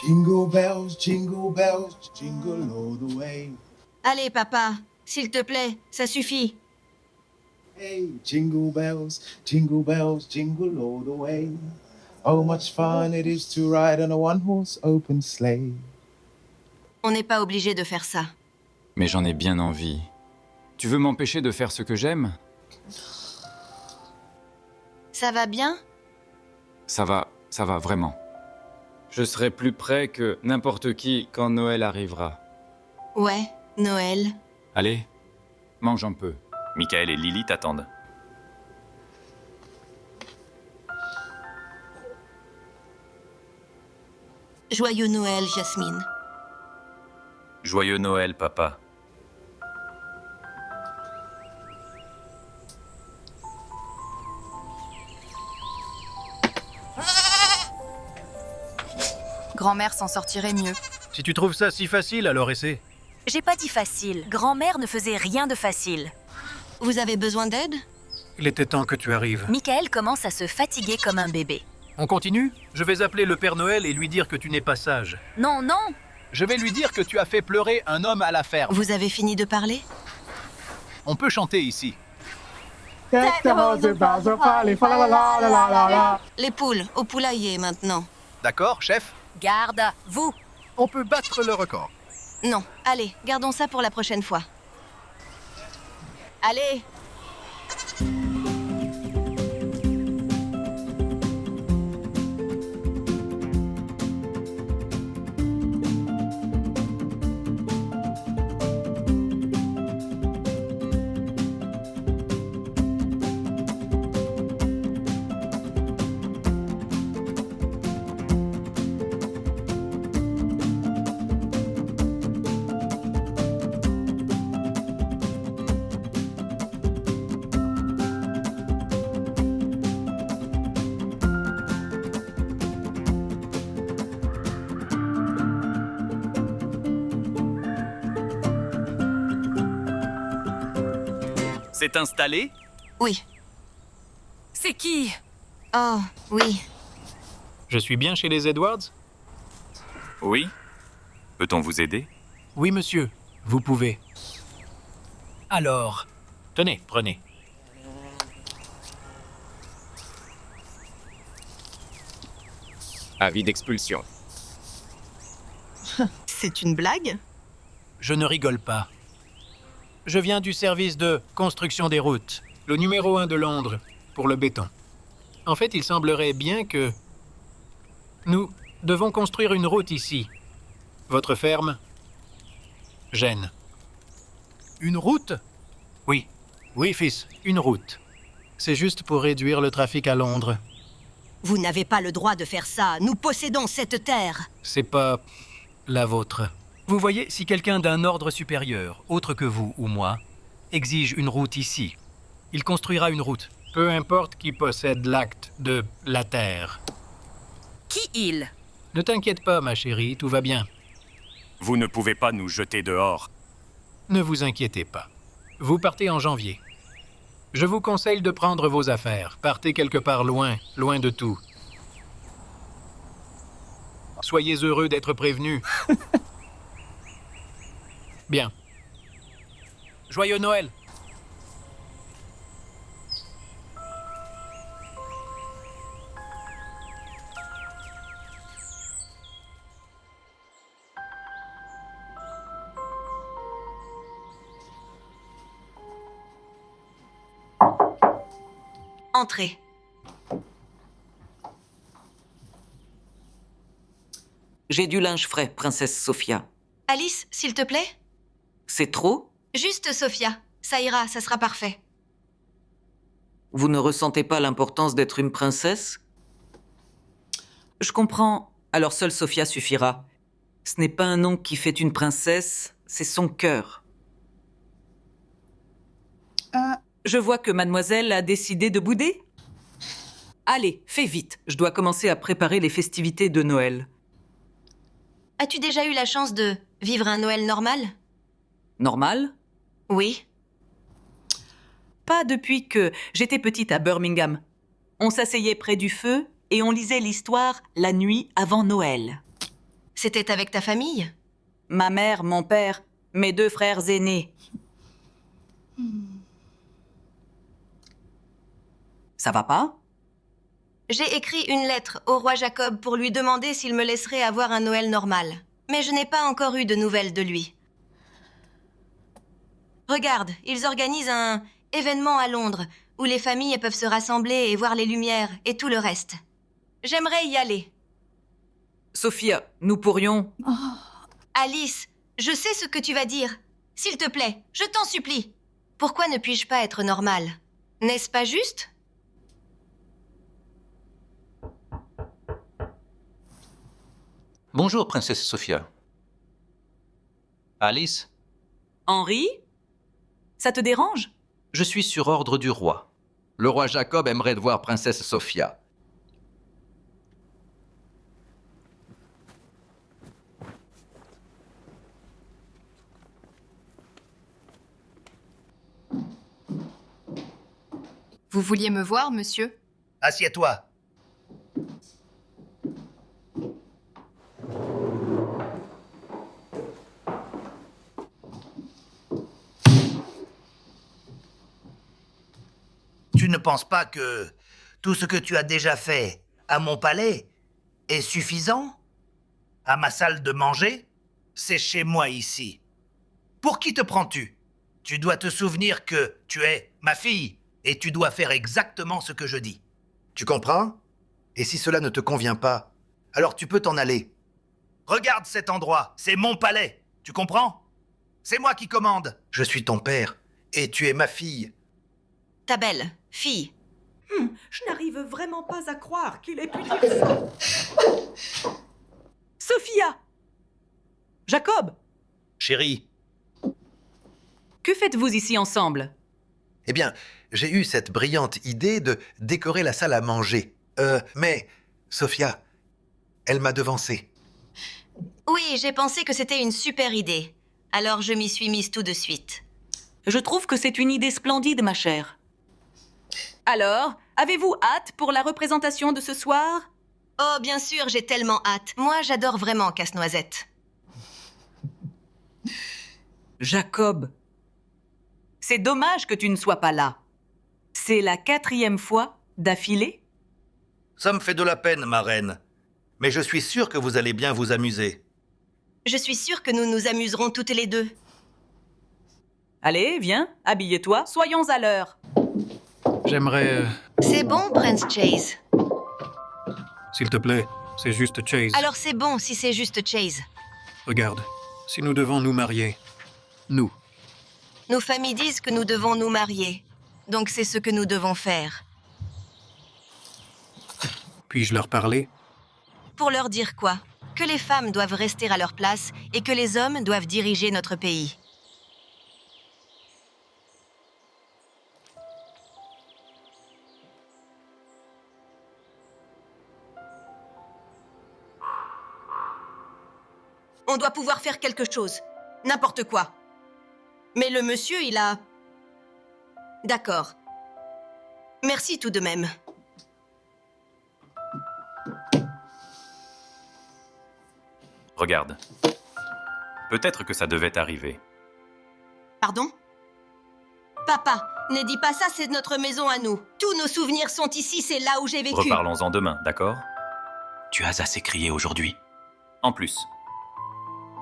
jingle bells, jingle all the way. Allez, papa, s'il te plaît, ça suffit. Hey, jingle bells, jingle all the way. Oh, much fun it is to ride on a one-horse open sleigh. On n'est pas obligé de faire ça. Mais j'en ai bien envie. Tu veux m'empêcher de faire ce que j'aime? Ça va bien? Ça va vraiment. Je serai plus près que n'importe qui quand Noël arrivera. Ouais, Noël. Allez, mange un peu. Michael et Lily t'attendent. Joyeux Noël, Jasmine. Joyeux Noël, papa. Grand-mère s'en sortirait mieux. Si tu trouves ça si facile, alors essaie. J'ai pas dit facile. Grand-mère ne faisait rien de facile. Vous avez besoin d'aide? Il était temps que tu arrives. Michael commence à se fatiguer comme un bébé. On continue? Je vais appeler le Père Noël et lui dire que tu n'es pas sage. Non, non! Je vais lui dire que tu as fait pleurer un homme à la ferme. Vous avez fini de parler? On peut chanter ici. Les poules, au poulailler maintenant. D'accord, chef? Garde, vous! On peut battre le record. Non, allez, gardons ça pour la prochaine fois. Allez! C'est installé? Oui. C'est qui? Oh, oui. Je suis bien chez les Edwards? Oui. Peut-on vous aider? Oui, monsieur. Vous pouvez. Alors, tenez, prenez. Avis d'expulsion. C'est une blague? Je ne rigole pas. Je viens du service de construction des routes, le numéro 1 de Londres, pour le béton. En fait, il semblerait bien que nous devons construire une route ici. Votre ferme gêne. Une route? Oui, oui, fils, une route. C'est juste pour réduire le trafic à Londres. Vous n'avez pas le droit de faire ça. Nous possédons cette terre. C'est pas la vôtre. Vous voyez, si quelqu'un d'un ordre supérieur, autre que vous ou moi, exige une route ici, il construira une route. Peu importe qui possède l'acte de la terre. Qui il? Ne t'inquiète pas, ma chérie, tout va bien. Vous ne pouvez pas nous jeter dehors. Ne vous inquiétez pas. Vous partez en janvier. Je vous conseille de prendre vos affaires. Partez quelque part loin, loin de tout. Soyez heureux d'être prévenus. Bien. Joyeux Noël! Entrez. J'ai du linge frais, princesse Sophia. Alice, s'il te plaît? C'est trop? Juste Sophia. Ça ira, ça sera parfait. Vous ne ressentez pas l'importance d'être une princesse? Je comprends. Alors seule Sophia suffira. Ce n'est pas un nom qui fait une princesse, c'est son cœur. Je vois que mademoiselle a décidé de bouder. Allez, fais vite. Je dois commencer à préparer les festivités de Noël. As-tu déjà eu la chance de vivre un Noël normal? Normal? Oui. Pas depuis que j'étais petite à Birmingham. On s'asseyait près du feu et on lisait l'histoire la nuit avant Noël. C'était avec ta famille? Ma mère, mon père, mes 2 frères aînés. Ça va pas? J'ai écrit une lettre au roi Jacob pour lui demander s'il me laisserait avoir un Noël normal. Mais je n'ai pas encore eu de nouvelles de lui. Regarde, ils organisent un événement à Londres où les familles peuvent se rassembler et voir les lumières et tout le reste. J'aimerais y aller. Sophia, nous pourrions... Alice, je sais ce que tu vas dire. S'il te plaît, je t'en supplie. Pourquoi ne puis-je pas être normale? N'est-ce pas juste? Bonjour, princesse Sophia. Alice, Henri? Ça te dérange? je suis sur ordre du roi. Le roi Jacob aimerait voir princesse Sophia. Vous vouliez me voir, monsieur? Assieds-toi. Tu ne penses pas que tout ce que tu as déjà fait à mon palais est suffisant? À ma salle de manger? C'est chez moi ici. Pour qui te prends-tu? Tu dois te souvenir que tu es ma fille et tu dois faire exactement ce que je dis. Tu comprends? Et si cela ne te convient pas, alors tu peux t'en aller. Regarde cet endroit, c'est mon palais. Tu comprends? C'est moi qui commande. Je suis ton père et tu es ma fille. Ta belle fille. Je n'arrive vraiment pas à croire qu'il ait pu dire ça. Sophia! Jacob! Chérie, Que faites-vous ici ensemble? eh bien, j'ai eu cette brillante idée de décorer la salle à manger. Mais Sophia, elle m'a devancé. Oui, j'ai pensé que c'était une super idée. Alors je m'y suis mise tout de suite. Je trouve que c'est une idée splendide, ma chère. Alors, avez-vous hâte pour la représentation de ce soir? Oh, bien sûr, j'ai tellement hâte. Moi, j'adore vraiment Casse-Noisette. Jacob, c'est dommage que tu ne sois pas là. C'est la 4e fois d'affilée? Ça me fait de la peine, ma reine. Mais je suis sûr que vous allez bien vous amuser. Je suis sûre que nous nous amuserons toutes les deux. Allez, viens, habille-toi, soyons à l'heure. J'aimerais... C'est bon, Prince Chase. S'il te plaît, c'est juste Chase. Alors c'est bon si c'est juste Chase. Regarde, si nous devons nous marier, nous, Nos familles disent que nous devons nous marier. Donc c'est ce que nous devons faire. puis-je leur parler? Pour leur dire quoi? Que les femmes doivent rester à leur place et que les hommes doivent diriger notre pays. On doit pouvoir faire quelque chose. N'importe quoi. Mais le monsieur, il a... D'accord. Merci tout de même. Regarde. Peut-être que ça devait arriver. Pardon? Papa, ne dis pas ça, c'est notre maison à nous. Tous nos souvenirs sont ici, c'est là où j'ai vécu. Reparlons-en demain, d'accord? Tu as assez crié aujourd'hui. En plus,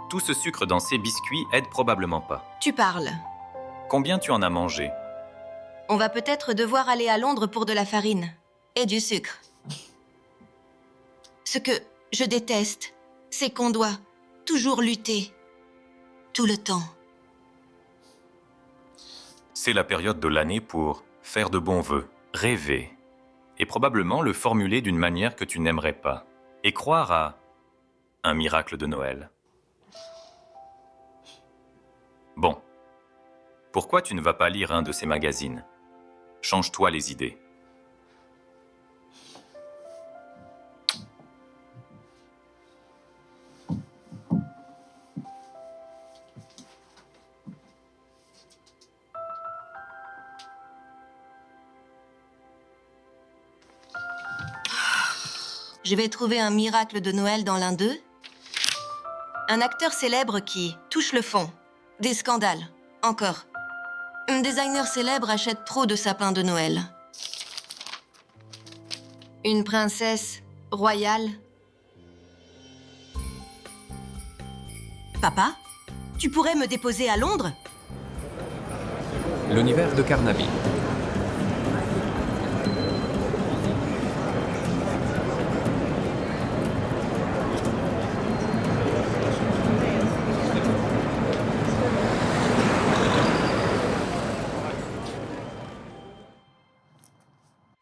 tout ce sucre dans ces biscuits aide probablement pas. Tu parles. Combien tu en as mangé? On va peut-être devoir aller à Londres pour de la farine. Et du sucre. Ce que je déteste, c'est qu'on doit toujours lutter. Tout le temps. C'est la période de l'année pour faire de bons vœux, rêver, et probablement le formuler d'une manière que tu n'aimerais pas, et croire à un miracle de Noël. Bon. Pourquoi tu ne vas pas lire un de ces magazines? Change-toi les idées. Je vais trouver un miracle de Noël dans l'un d'eux. Un acteur célèbre qui touche le fond. Des scandales. Encore. Un designer célèbre achète trop de sapins de Noël. Une princesse royale. Papa, tu pourrais me déposer à Londres? L'univers de Carnaby.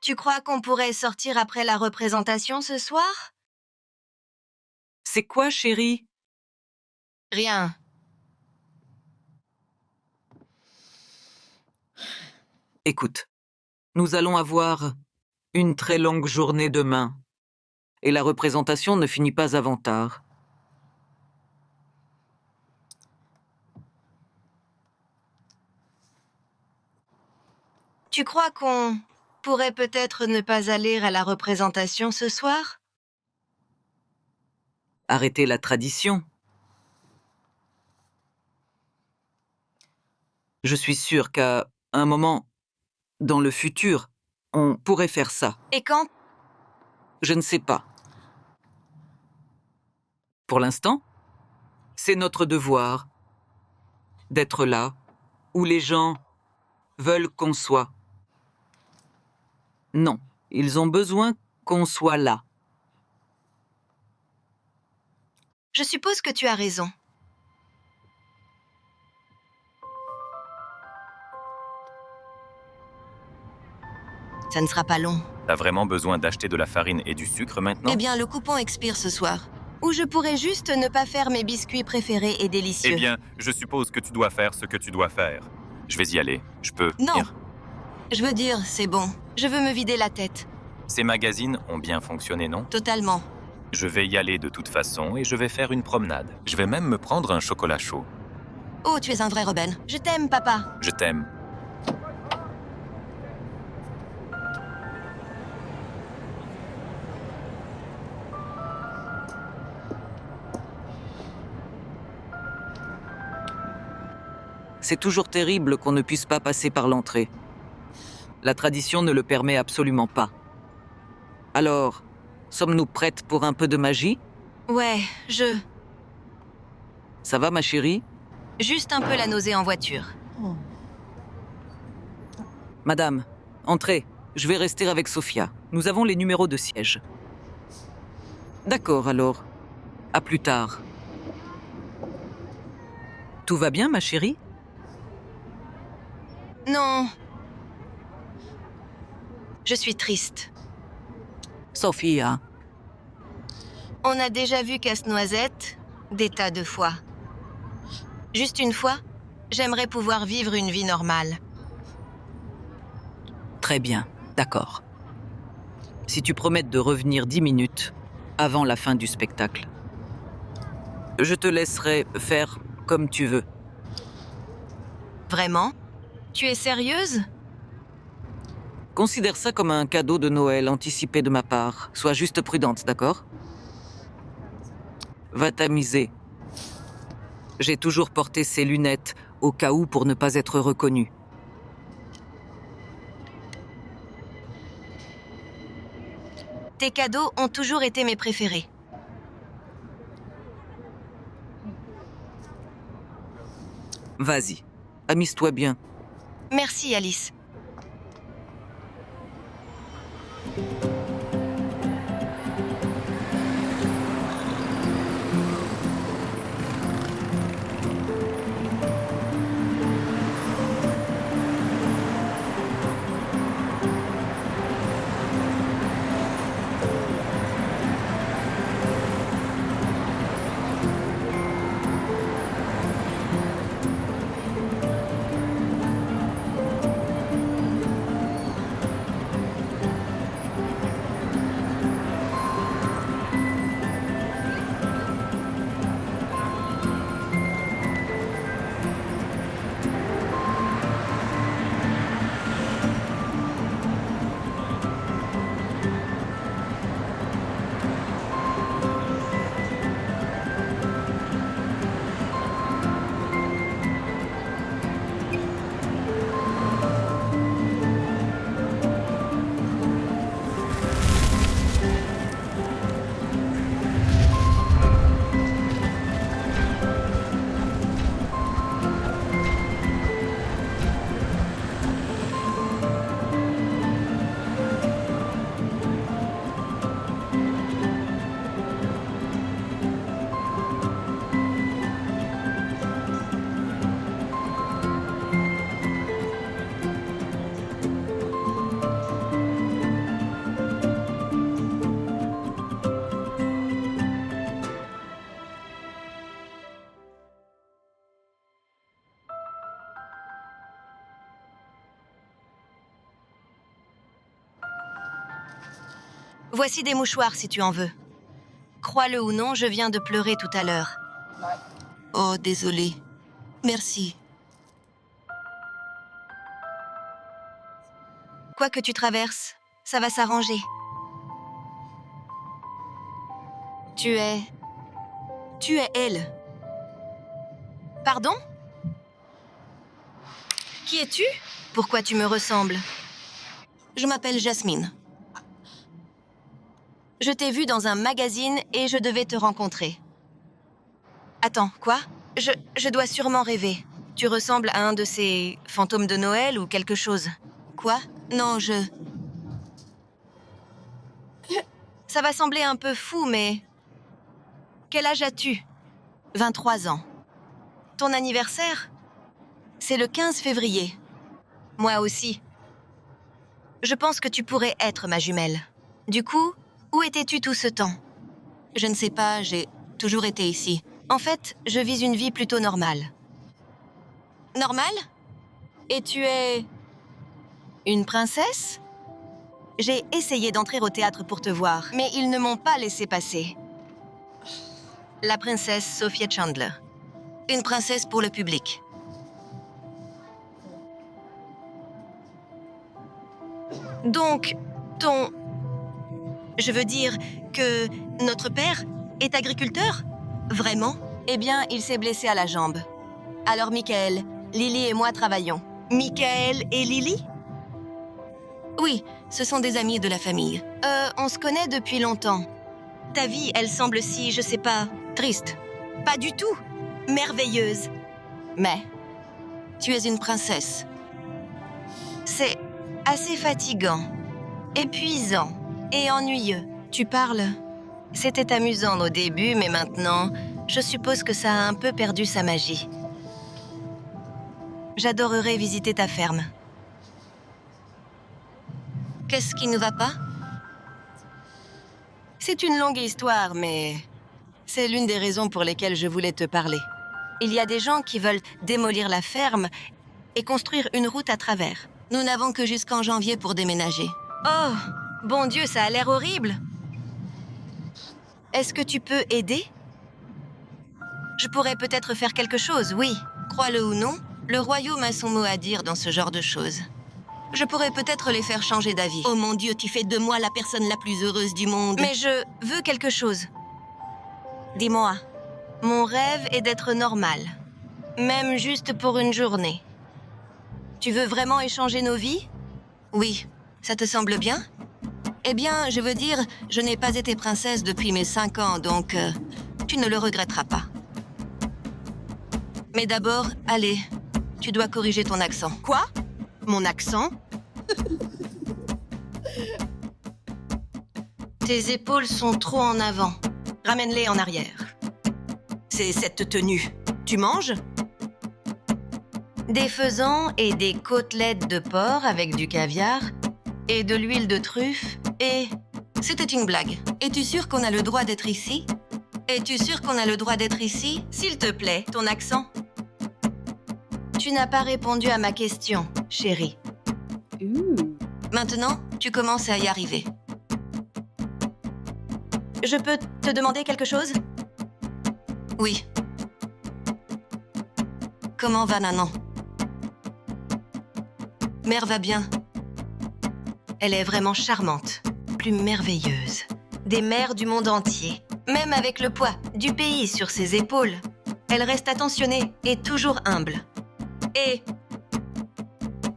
Tu crois qu'on pourrait sortir après la représentation ce soir? C'est quoi, chérie? Rien. Écoute, nous allons avoir une très longue journée demain. Et la représentation ne finit pas avant tard. Tu crois qu'on pourrait peut-être ne pas aller à la représentation ce soir? Arrêter la tradition. Je suis sûre qu'à un moment, dans le futur, on pourrait faire ça. Et quand? Je ne sais pas. Pour l'instant, c'est notre devoir d'être là où les gens veulent qu'on soit. Non, ils ont besoin qu'on soit là. Je suppose que tu as raison. Ça ne sera pas long. T'as vraiment besoin d'acheter de la farine et du sucre maintenant? Eh bien, le coupon expire ce soir. Ou je pourrais juste ne pas faire mes biscuits préférés et délicieux. Eh bien, je suppose que tu dois faire ce que tu dois faire. Je vais y aller. Je peux Non. venir? Je veux dire, c'est bon. Je veux me vider la tête. Ces magazines ont bien fonctionné, non? Totalement. Je vais y aller de toute façon et je vais faire une promenade. Je vais même me prendre un chocolat chaud. Oh, tu es un vrai rebelle. Je t'aime, papa. Je t'aime. C'est toujours terrible qu'on ne puisse pas passer par l'entrée. La tradition ne le permet absolument pas. Alors, sommes-nous prêtes pour un peu de magie? Ouais, Ça va, ma chérie? Juste un peu la nausée en voiture. Madame, entrez. Je vais rester avec Sophia. Nous avons les numéros de siège. D'accord, alors. À plus tard. Tout va bien, ma chérie? Non. Je suis triste. Sophia. On a déjà vu Casse-Noisette des tas de fois. Juste une fois, j'aimerais pouvoir vivre une vie normale. Très bien, d'accord. Si tu promets de revenir 10 minutes avant la fin du spectacle, je te laisserai faire comme tu veux. Vraiment? Tu es sérieuse? Considère ça comme un cadeau de Noël anticipé de ma part. Sois juste prudente, d'accord? Va t'amuser. J'ai toujours porté ces lunettes au cas où pour ne pas être reconnue. Tes cadeaux ont toujours été mes préférés. Vas-y, amuse-toi bien. Merci, Alice. Voici des mouchoirs si tu en veux. Crois-le ou non, je viens de pleurer tout à l'heure. Oh, désolé. Merci. Quoi que tu traverses, ça va s'arranger. Tu es elle. Pardon? Qui es-tu? Pourquoi tu me ressembles? Je m'appelle Jasmine. Je t'ai vu dans un magazine et je devais te rencontrer. Attends, quoi? Je dois sûrement rêver. Tu ressembles à un de ces fantômes de Noël ou quelque chose. Quoi? Non, Ça va sembler un peu fou, mais... Quel âge as-tu? 23 ans. Ton anniversaire? C'est le 15 février. Moi aussi. Je pense que tu pourrais être ma jumelle. Du coup, où étais-tu tout ce temps? Je ne sais pas, j'ai toujours été ici. En fait, je vis une vie plutôt normale. Normale? Et tu es... une princesse? J'ai essayé d'entrer au théâtre pour te voir, mais ils ne m'ont pas laissé passer. La princesse Sophia Chandler. Une princesse pour le public. Donc, je veux dire que notre père est agriculteur? Vraiment? Eh bien, il s'est blessé à la jambe. Alors, Michael, Lily et moi travaillons. Michael et Lily? Oui, ce sont des amis de la famille. On se connaît depuis longtemps. Ta vie, elle semble si, je sais pas, triste. Pas du tout. Merveilleuse. Mais, tu es une princesse. C'est assez fatigant, épuisant et ennuyeux. Tu parles? C'était amusant au début, mais maintenant, je suppose que ça a un peu perdu sa magie. J'adorerais visiter ta ferme. Qu'est-ce qui ne va pas? C'est une longue histoire, mais c'est l'une des raisons pour lesquelles je voulais te parler. Il y a des gens qui veulent démolir la ferme et construire une route à travers. Nous n'avons que jusqu'en janvier pour déménager. Oh, bon Dieu, ça a l'air horrible. Est-ce que tu peux aider? Je pourrais peut-être faire quelque chose, oui. Crois-le ou non, le royaume a son mot à dire dans ce genre de choses. Je pourrais peut-être les faire changer d'avis. Oh mon Dieu, tu fais de moi la personne la plus heureuse du monde. Mais je veux quelque chose. Dis-moi, mon rêve est d'être normal. Même juste pour une journée. Tu veux vraiment échanger nos vies? Oui. Ça te semble bien? Eh bien, je veux dire, je n'ai pas été princesse depuis mes 5 ans, donc tu ne le regretteras pas. Mais d'abord, allez, tu dois corriger ton accent. Quoi? Mon accent? Tes épaules sont trop en avant. Ramène-les en arrière. C'est cette tenue. Tu manges? Des faisans et des côtelettes de porc avec du caviar et de l'huile de truffe et... C'était une blague. Es-tu sûr qu'on a le droit d'être ici? Es-tu sûr qu'on a le droit d'être ici? S'il te plaît, ton accent. Tu n'as pas répondu à ma question, chérie. Maintenant, tu commences à y arriver. Je peux te demander quelque chose? Oui. Comment va Nanan? Mère va bien. Elle est vraiment charmante, plus merveilleuse. Des mères du monde entier, même avec le poids du pays sur ses épaules. Elle reste attentionnée et toujours humble. Et...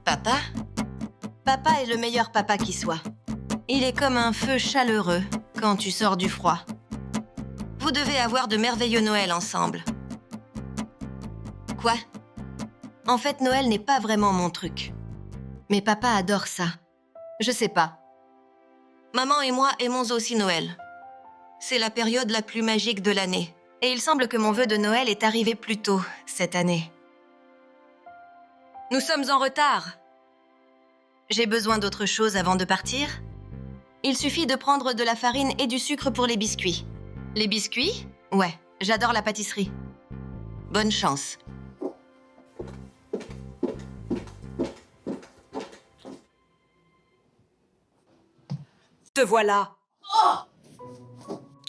Papa? Papa est le meilleur papa qui soit. Il est comme un feu chaleureux quand tu sors du froid. Vous devez avoir de merveilleux Noël ensemble. Quoi? En fait, Noël n'est pas vraiment mon truc. Mais papa adore ça. Je sais pas. Maman et moi aimons aussi Noël. C'est la période la plus magique de l'année. Et il semble que mon vœu de Noël est arrivé plus tôt cette année. Nous sommes en retard. J'ai besoin d'autre chose avant de partir? Il suffit de prendre de la farine et du sucre pour les biscuits. Les biscuits? Ouais, j'adore la pâtisserie. Bonne chance. Te voilà.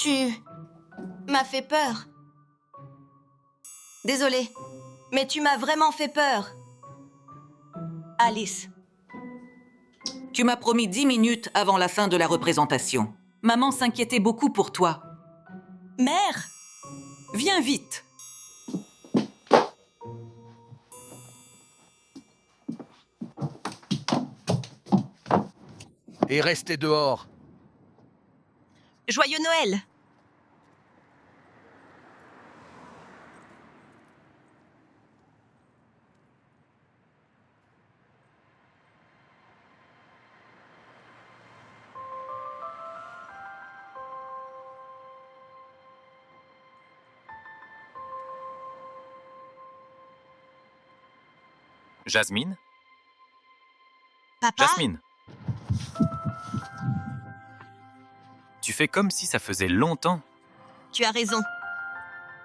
Tu m'as fait peur. Désolée, mais tu m'as vraiment fait peur. Alice. Tu m'as promis 10 minutes avant la fin de la représentation. Maman s'inquiétait beaucoup pour toi. Mère! Viens vite. Et restez dehors. Joyeux Noël! Jasmine? Papa? Jasmine? Tu fais comme si ça faisait longtemps. Tu as raison.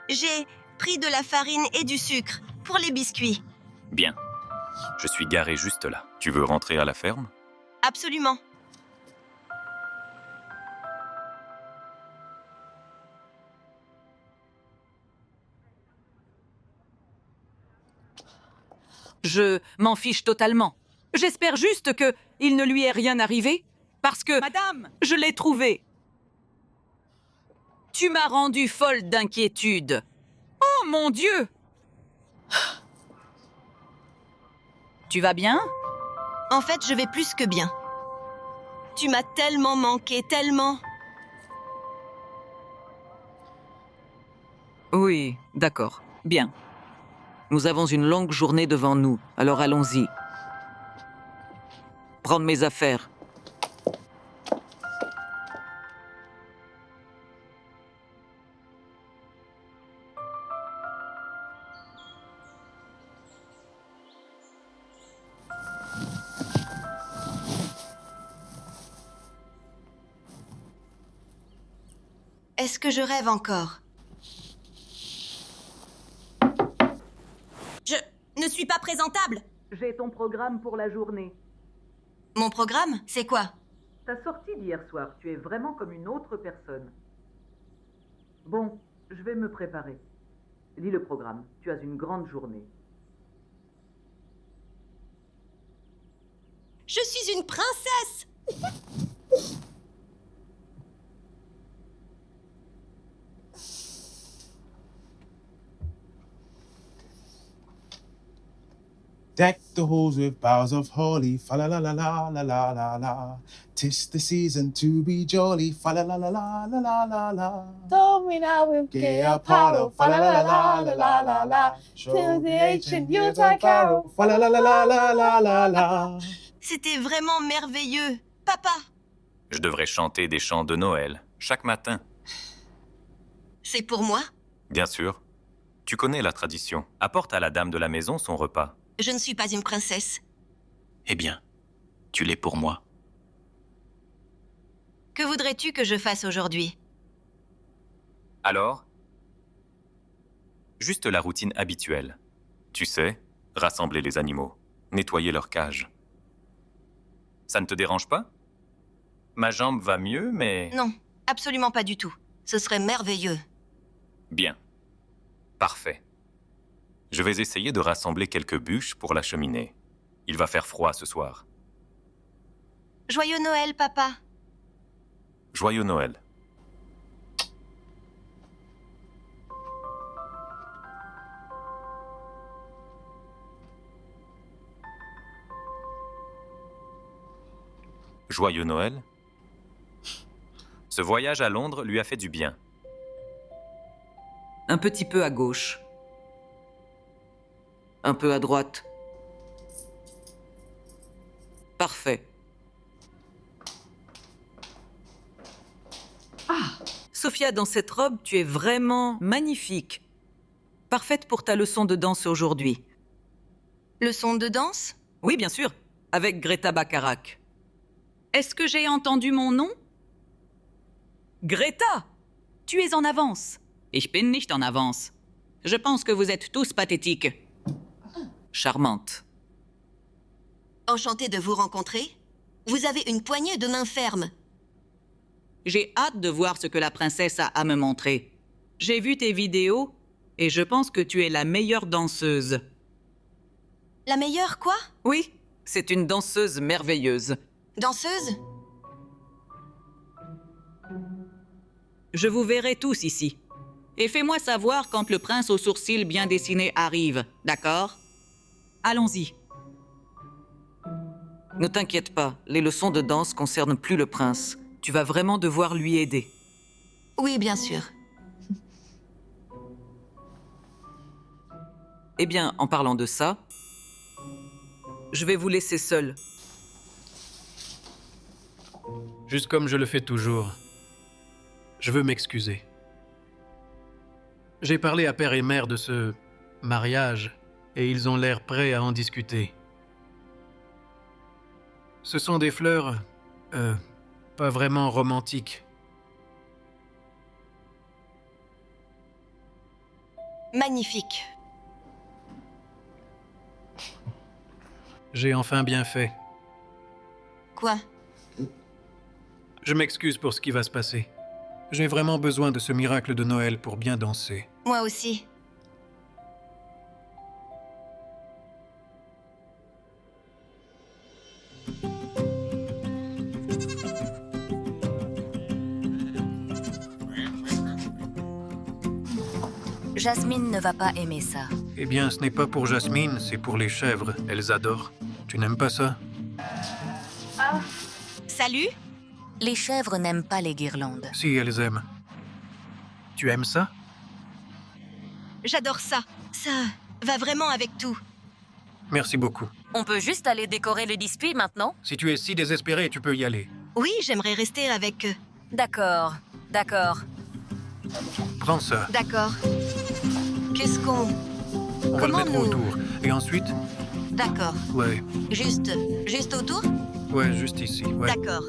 J'ai pris de la farine et du sucre pour les biscuits. Bien. Je suis garé juste là. Tu veux rentrer à la ferme? Absolument. Je m'en fiche totalement. J'espère juste que il ne lui est rien arrivé, parce que... Madame, je l'ai trouvé. Tu m'as rendue folle d'inquiétude. Oh mon Dieu! Tu vas bien? En fait, je vais plus que bien. Tu m'as tellement manqué, tellement. Oui, d'accord. Bien. Nous avons une longue journée devant nous, alors allons-y. Prendre mes affaires. Est-ce que je rêve encore? Je ne suis pas présentable. J'ai ton programme pour la journée. Mon programme, c'est quoi? Ta sortie d'hier soir, tu es vraiment comme une autre personne. Bon, je vais me préparer. Lis le programme, tu as une grande journée. Je suis une princesse! Deck the halls with boughs of holly, fa la la la la la la la la. 'Tis the season to be jolly, fa la la la la la la la la. Told me now with Gay Apollo, fa la la la la la la la. Show the ancient Yuletide carol, fa la la la la la la la la. C'était vraiment merveilleux. Papa, Je devrais chanter des chants de Noël chaque matin. c'est pour moi? Bien sûr. Tu connais la tradition. Apporte à la dame de la maison son repas. Je ne suis pas une princesse. Eh bien, tu l'es pour moi. Que voudrais-tu que je fasse aujourd'hui? Alors? Juste la routine habituelle. Tu sais, rassembler les animaux, nettoyer leur cage. Ça ne te dérange pas? Ma jambe va mieux, mais... Non, absolument pas du tout. Ce serait merveilleux. Bien. Parfait. Je vais essayer de rassembler quelques bûches pour la cheminée. Il va faire froid ce soir. Joyeux Noël, papa. Joyeux Noël. Joyeux Noël. Ce voyage à Londres lui a fait du bien. Un petit peu à gauche. Un peu à droite. Parfait. Sophia, dans cette robe, tu es vraiment magnifique. Parfaite pour ta leçon de danse aujourd'hui. Leçon de danse? Oui, bien sûr, avec Greta Bacharach. Est-ce que j'ai entendu mon nom? Greta! Tu es en avance. Ich bin nicht en avance. Je pense que vous êtes tous pathétiques. Charmante. Enchantée de vous rencontrer. Vous avez une poignée de main ferme. J'ai hâte de voir ce que la princesse a à me montrer. J'ai vu tes vidéos et je pense que tu es la meilleure danseuse. La meilleure, quoi? Oui, c'est une danseuse merveilleuse. Danseuse? Je vous verrai tous ici. Et fais-moi savoir quand le prince aux sourcils bien dessinés arrive, d'accord? Allons-y. Ne t'inquiète pas, les leçons de danse concernent plus le prince. Tu vas vraiment devoir lui aider. Oui, bien sûr. Eh bien, en parlant de ça, je vais vous laisser seul. Juste comme je le fais toujours. Je veux m'excuser. J'ai parlé à père et mère de ce mariage et ils ont l'air prêts à en discuter. Ce sont des fleurs, pas vraiment romantiques. Magnifique. J'ai enfin bien fait. Quoi? Je m'excuse pour ce qui va se passer. J'ai vraiment besoin de ce miracle de Noël pour bien danser. Moi aussi. Jasmine ne va pas aimer ça. Eh bien, ce n'est pas pour Jasmine, c'est pour les chèvres. Elles adorent. Tu n'aimes pas ça? Salut? Les chèvres n'aiment pas les guirlandes. Si, elles aiment. Tu aimes ça? J'adore ça. Ça va vraiment avec tout. Merci beaucoup. On peut juste aller décorer le dispuis maintenant? Si tu es si désespéré, tu peux y aller. Oui, j'aimerais rester avec eux. D'accord, d'accord. Prends ça. D'accord. Qu'est-ce qu'on... On va le Comment mettre nous... autour. Et ensuite? D'accord. Ouais. Juste autour? Ouais, juste ici. Ouais. D'accord.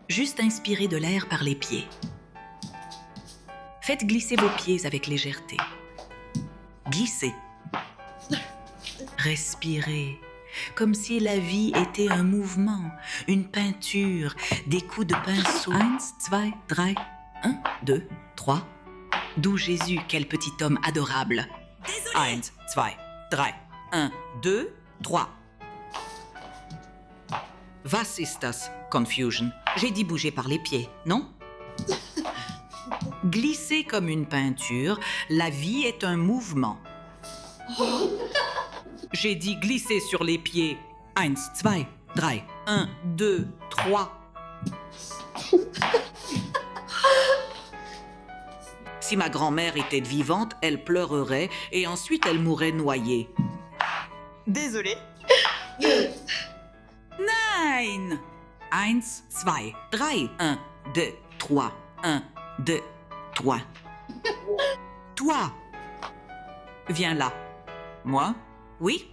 Juste inspirez de l'air par les pieds. Faites glisser vos pieds avec légèreté. Glissez. Respirez, comme si la vie était un mouvement, une peinture, des coups de pinceau. 1, 2, 3. 1, 2, 3. D'où Jésus, quel petit homme adorable. 1, 2, 3. 1, 2, 3. Was ist das? Confusion. J'ai dit bouger par les pieds, non? Glisser comme une peinture, la vie est un mouvement. J'ai dit glisser sur les pieds. 1, 2, 3. 1, 2, 3. Si ma grand-mère était vivante, elle pleurerait et ensuite elle mourrait noyée. Désolée. Nein! 1, 2, 3. 1, 2, 3. 1, 2, 3. Toi! Viens là. Moi? Oui?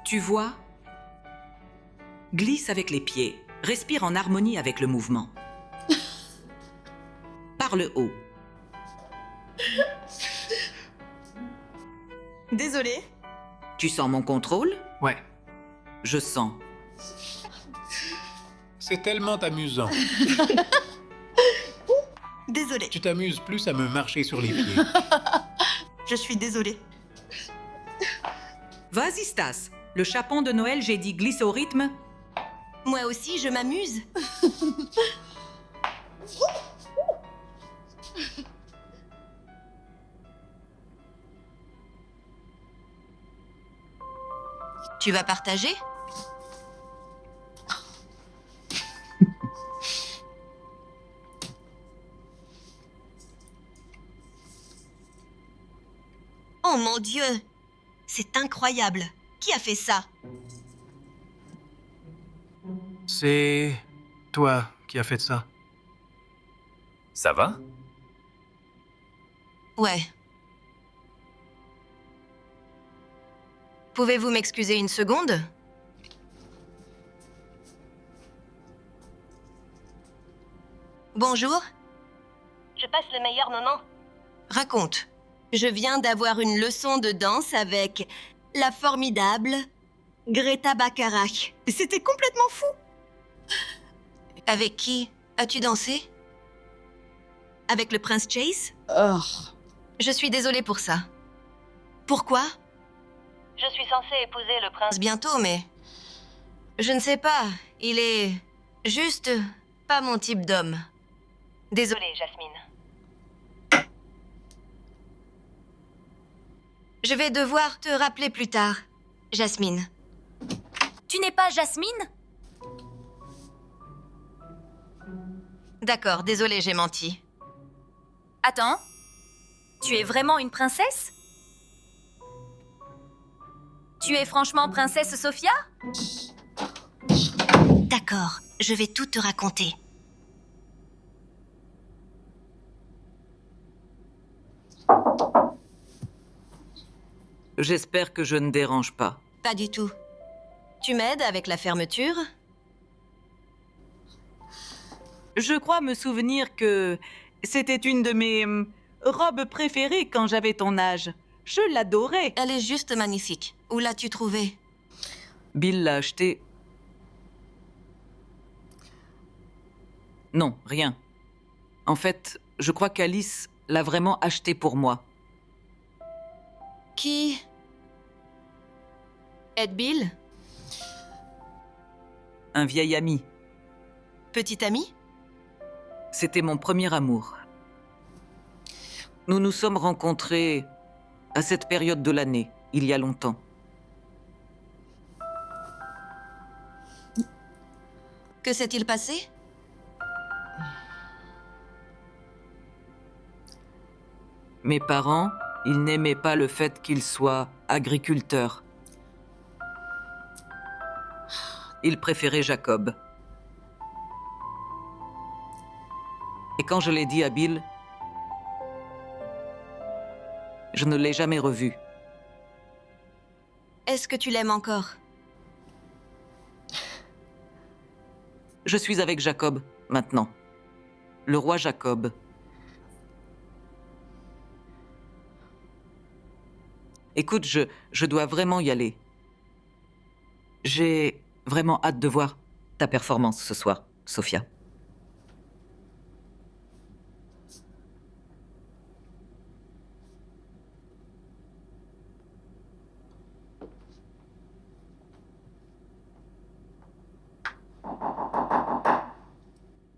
Tu vois? Glisse avec les pieds. Respire en harmonie avec le mouvement. Par le haut. Désolée. Tu sens mon contrôle? Ouais. Je sens. C'est tellement amusant. Désolée. Tu t'amuses plus à me marcher sur les pieds. Je suis désolée. Vas-y, Stas. Le chapon de Noël, j'ai dit glisse au rythme. Moi aussi, je m'amuse. Tu vas partager? Oh mon Dieu! C'est incroyable! Qui a fait ça? C'est toi qui as fait ça. Ça va? Ouais. Pouvez-vous m'excuser une seconde? Bonjour. Je passe le meilleur moment. Raconte. Je viens d'avoir une leçon de danse avec la formidable Greta Bacharach. C'était complètement fou. Avec qui as-tu dansé? Avec le prince Chase? Je suis désolée pour ça. Pourquoi? Je suis censée épouser le prince bientôt, mais... Je ne sais pas. Il est... juste... pas mon type d'homme. Désolée, Jasmine. Je vais devoir te rappeler plus tard, Jasmine. Tu n'es pas Jasmine? D'accord, désolée, j'ai menti. Attends. Tu es vraiment une princesse? Tu es franchement princesse Sophia? D'accord, je vais tout te raconter. J'espère que je ne dérange pas. Pas du tout. Tu m'aides avec la fermeture? Je crois me souvenir que c'était une de mes robes préférées quand j'avais ton âge. Je l'adorais. Elle est juste magnifique. Où l'as-tu trouvée? Bill l'a achetée. Non, rien. En fait, je crois qu'Alice l'a vraiment achetée pour moi. Qui? Ed Bill? Un vieil ami. Petit ami? C'était mon premier amour. Nous nous sommes rencontrés à cette période de l'année, il y a longtemps. Que s'est-il passé? Mes parents, ils n'aimaient pas le fait qu'il soit agriculteur. Ils préféraient Jacob. Et quand je l'ai dit à Bill, je ne l'ai jamais revu. Est-ce que tu l'aimes encore? Je suis avec Jacob, maintenant. Le roi Jacob. Écoute, je dois vraiment y aller. J'ai vraiment hâte de voir ta performance ce soir, Sophia.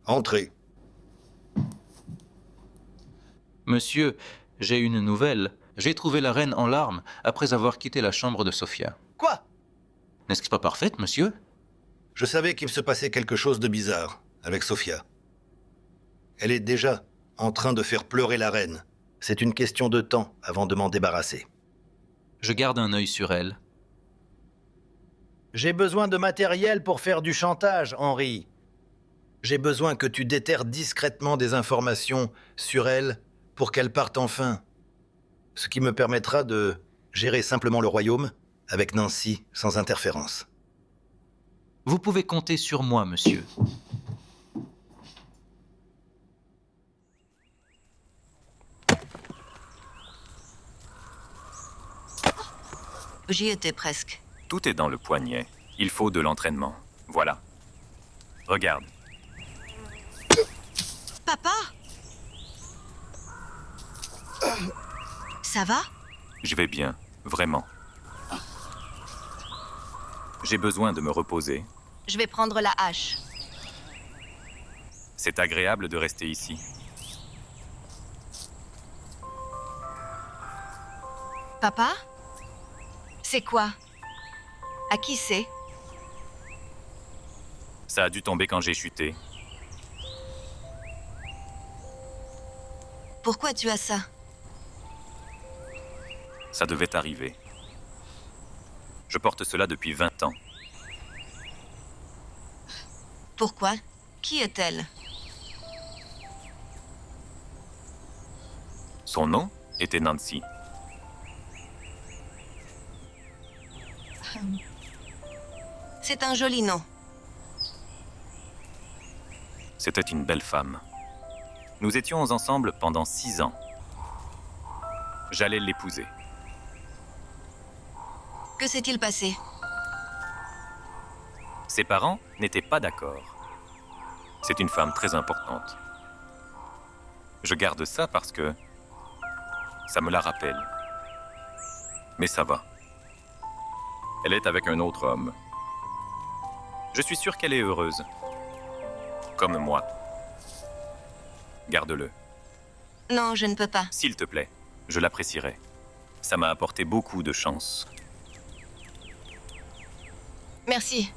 Entrez. Monsieur, j'ai une nouvelle. J'ai trouvé la reine en larmes après avoir quitté la chambre de Sophia. Quoi? N'est-ce pas parfaite, monsieur? Je savais qu'il se passait quelque chose de bizarre avec Sophia. Elle est déjà en train de faire pleurer la reine. C'est une question de temps avant de m'en débarrasser. Je garde un œil sur elle. J'ai besoin de matériel pour faire du chantage, Henri. J'ai besoin que tu déterres discrètement des informations sur elle pour qu'elle parte enfin. Ce qui me permettra de gérer simplement le royaume avec Nancy sans interférence. Vous pouvez compter sur moi, monsieur. J'y étais presque. Tout est dans le poignet. Il faut de l'entraînement. Voilà. Regarde. Papa? Ça va? Je vais bien, vraiment. J'ai besoin de me reposer Je vais prendre la hache. C'est agréable de rester ici. Papa? C'est quoi? À qui c'est? Ça a dû tomber quand j'ai chuté. Pourquoi tu as ça? Ça devait arriver. Je porte cela depuis 20 ans. Pourquoi? Qui est-elle? Son nom était Nancy. C'est un joli nom. C'était une belle femme. Nous étions ensemble pendant 6 ans. J'allais l'épouser. Que s'est-il passé? Ses parents n'étaient pas d'accord. C'est une femme très importante. Je garde ça parce que ça me la rappelle. Mais ça va. Elle est avec un autre homme. Je suis sûr qu'elle est heureuse. Comme moi. Garde-le. Non, je ne peux pas. S'il te plaît, je l'apprécierais. Ça m'a apporté beaucoup de chance. Merci.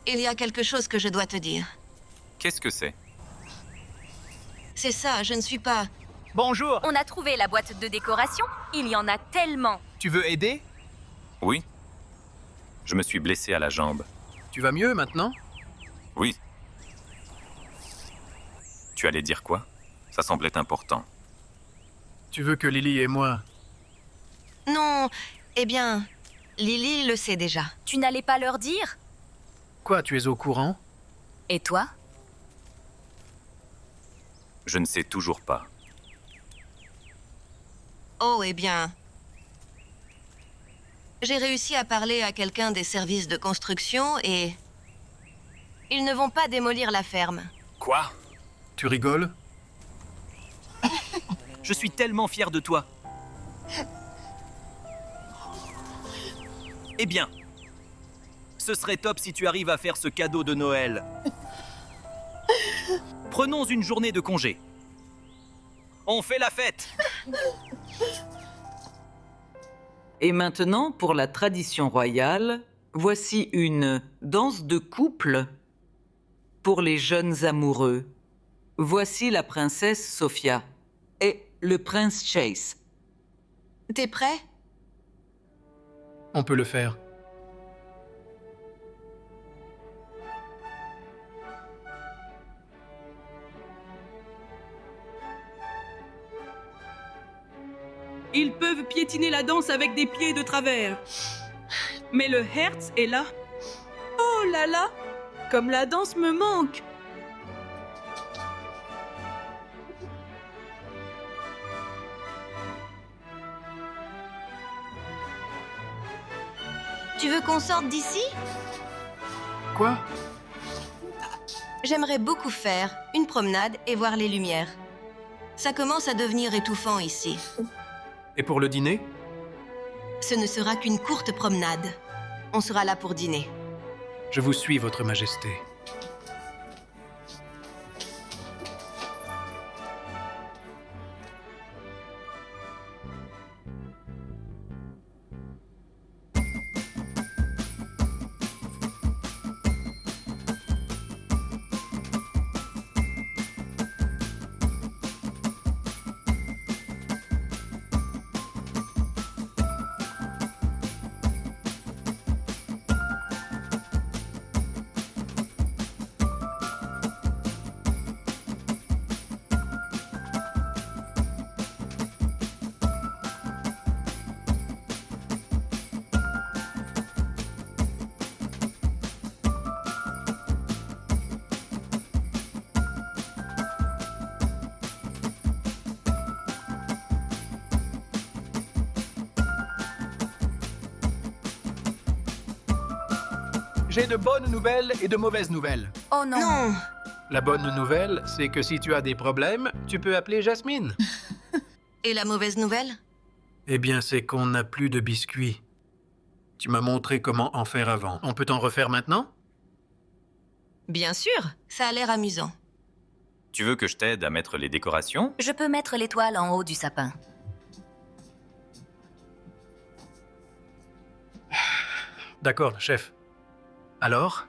Il y a quelque chose que je dois te dire. Qu'est-ce que c'est? C'est ça, je ne suis pas... Bonjour. On a trouvé la boîte de décoration. Il y en a tellement. Tu veux aider? Oui. Je me suis blessé à la jambe. Tu vas mieux maintenant? Oui. Tu allais dire quoi? Ça semblait important. Tu veux que Lily et moi... Non, eh bien, Lily le sait déjà. Tu n'allais pas leur dire? Quoi, tu es au courant? Et toi? Je ne sais toujours pas. Oh, eh bien... J'ai réussi à parler à quelqu'un des services de construction et... Ils ne vont pas démolir la ferme. Quoi? Tu rigoles? Je suis tellement fier de toi. Eh bien, ce serait top si tu arrives à faire ce cadeau de Noël. Prenons une journée de congé. On fait la fête. Et maintenant, pour la tradition royale, voici une danse de couple pour les jeunes amoureux. Voici la princesse Sophia et le prince Chase. T'es prêt? On peut le faire. Ils peuvent piétiner la danse avec des pieds de travers. Mais le Herz est là. Oh là là! Comme la danse me manque! Tu veux qu'on sorte d'ici? Quoi? J'aimerais beaucoup faire une promenade et voir les lumières. Ça commence à devenir étouffant ici. Et pour le dîner? Ce ne sera qu'une courte promenade. On sera là pour dîner. Je vous suis, Votre Majesté. J'ai de bonnes nouvelles et de mauvaises nouvelles. Oh non. Non. La bonne nouvelle, c'est que si tu as des problèmes, tu peux appeler Jasmine. Et la mauvaise nouvelle? Eh bien, c'est qu'on n'a plus de biscuits. Tu m'as montré comment en faire avant. On peut en refaire maintenant? Bien sûr, ça a l'air amusant. Tu veux que je t'aide à mettre les décorations? Je peux mettre l'étoile en haut du sapin. D'accord, chef. Alors?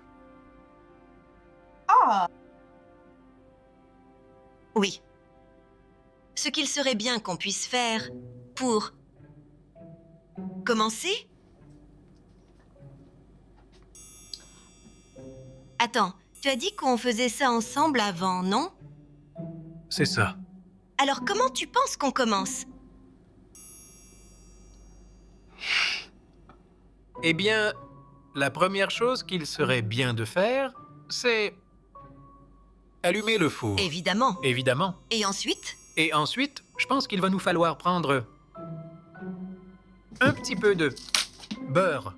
Oui. Ce qu'il serait bien qu'on puisse faire pour commencer? Attends, tu as dit qu'on faisait ça ensemble avant, non? C'est ça. Alors comment tu penses qu'on commence? Eh bien, la première chose qu'il serait bien de faire, c'est allumer le four. Évidemment. Évidemment. Et ensuite? Et ensuite, je pense qu'il va nous falloir prendre un petit peu de beurre.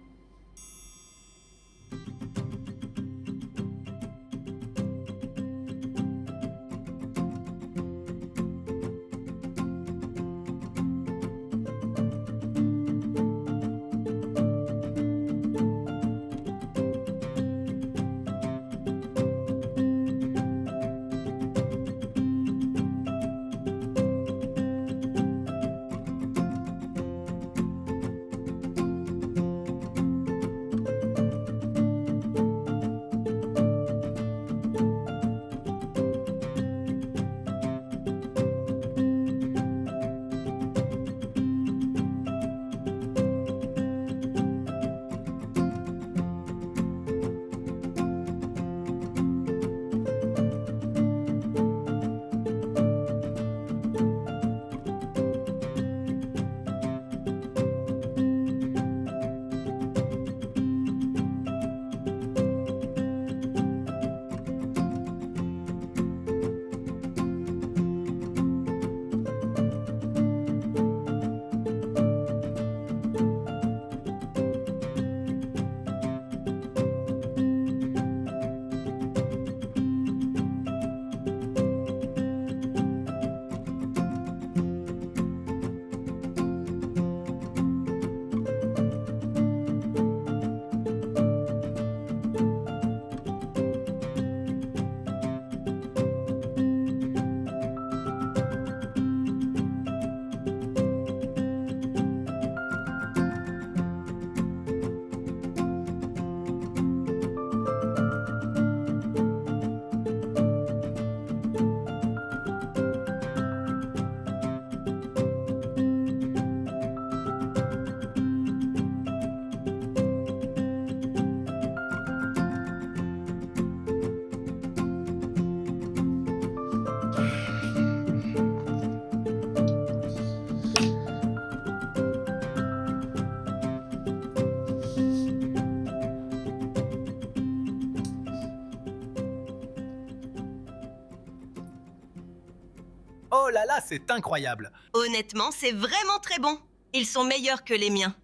Oh là là, c'est incroyable. Honnêtement, c'est vraiment très bon. Ils sont meilleurs que les miens.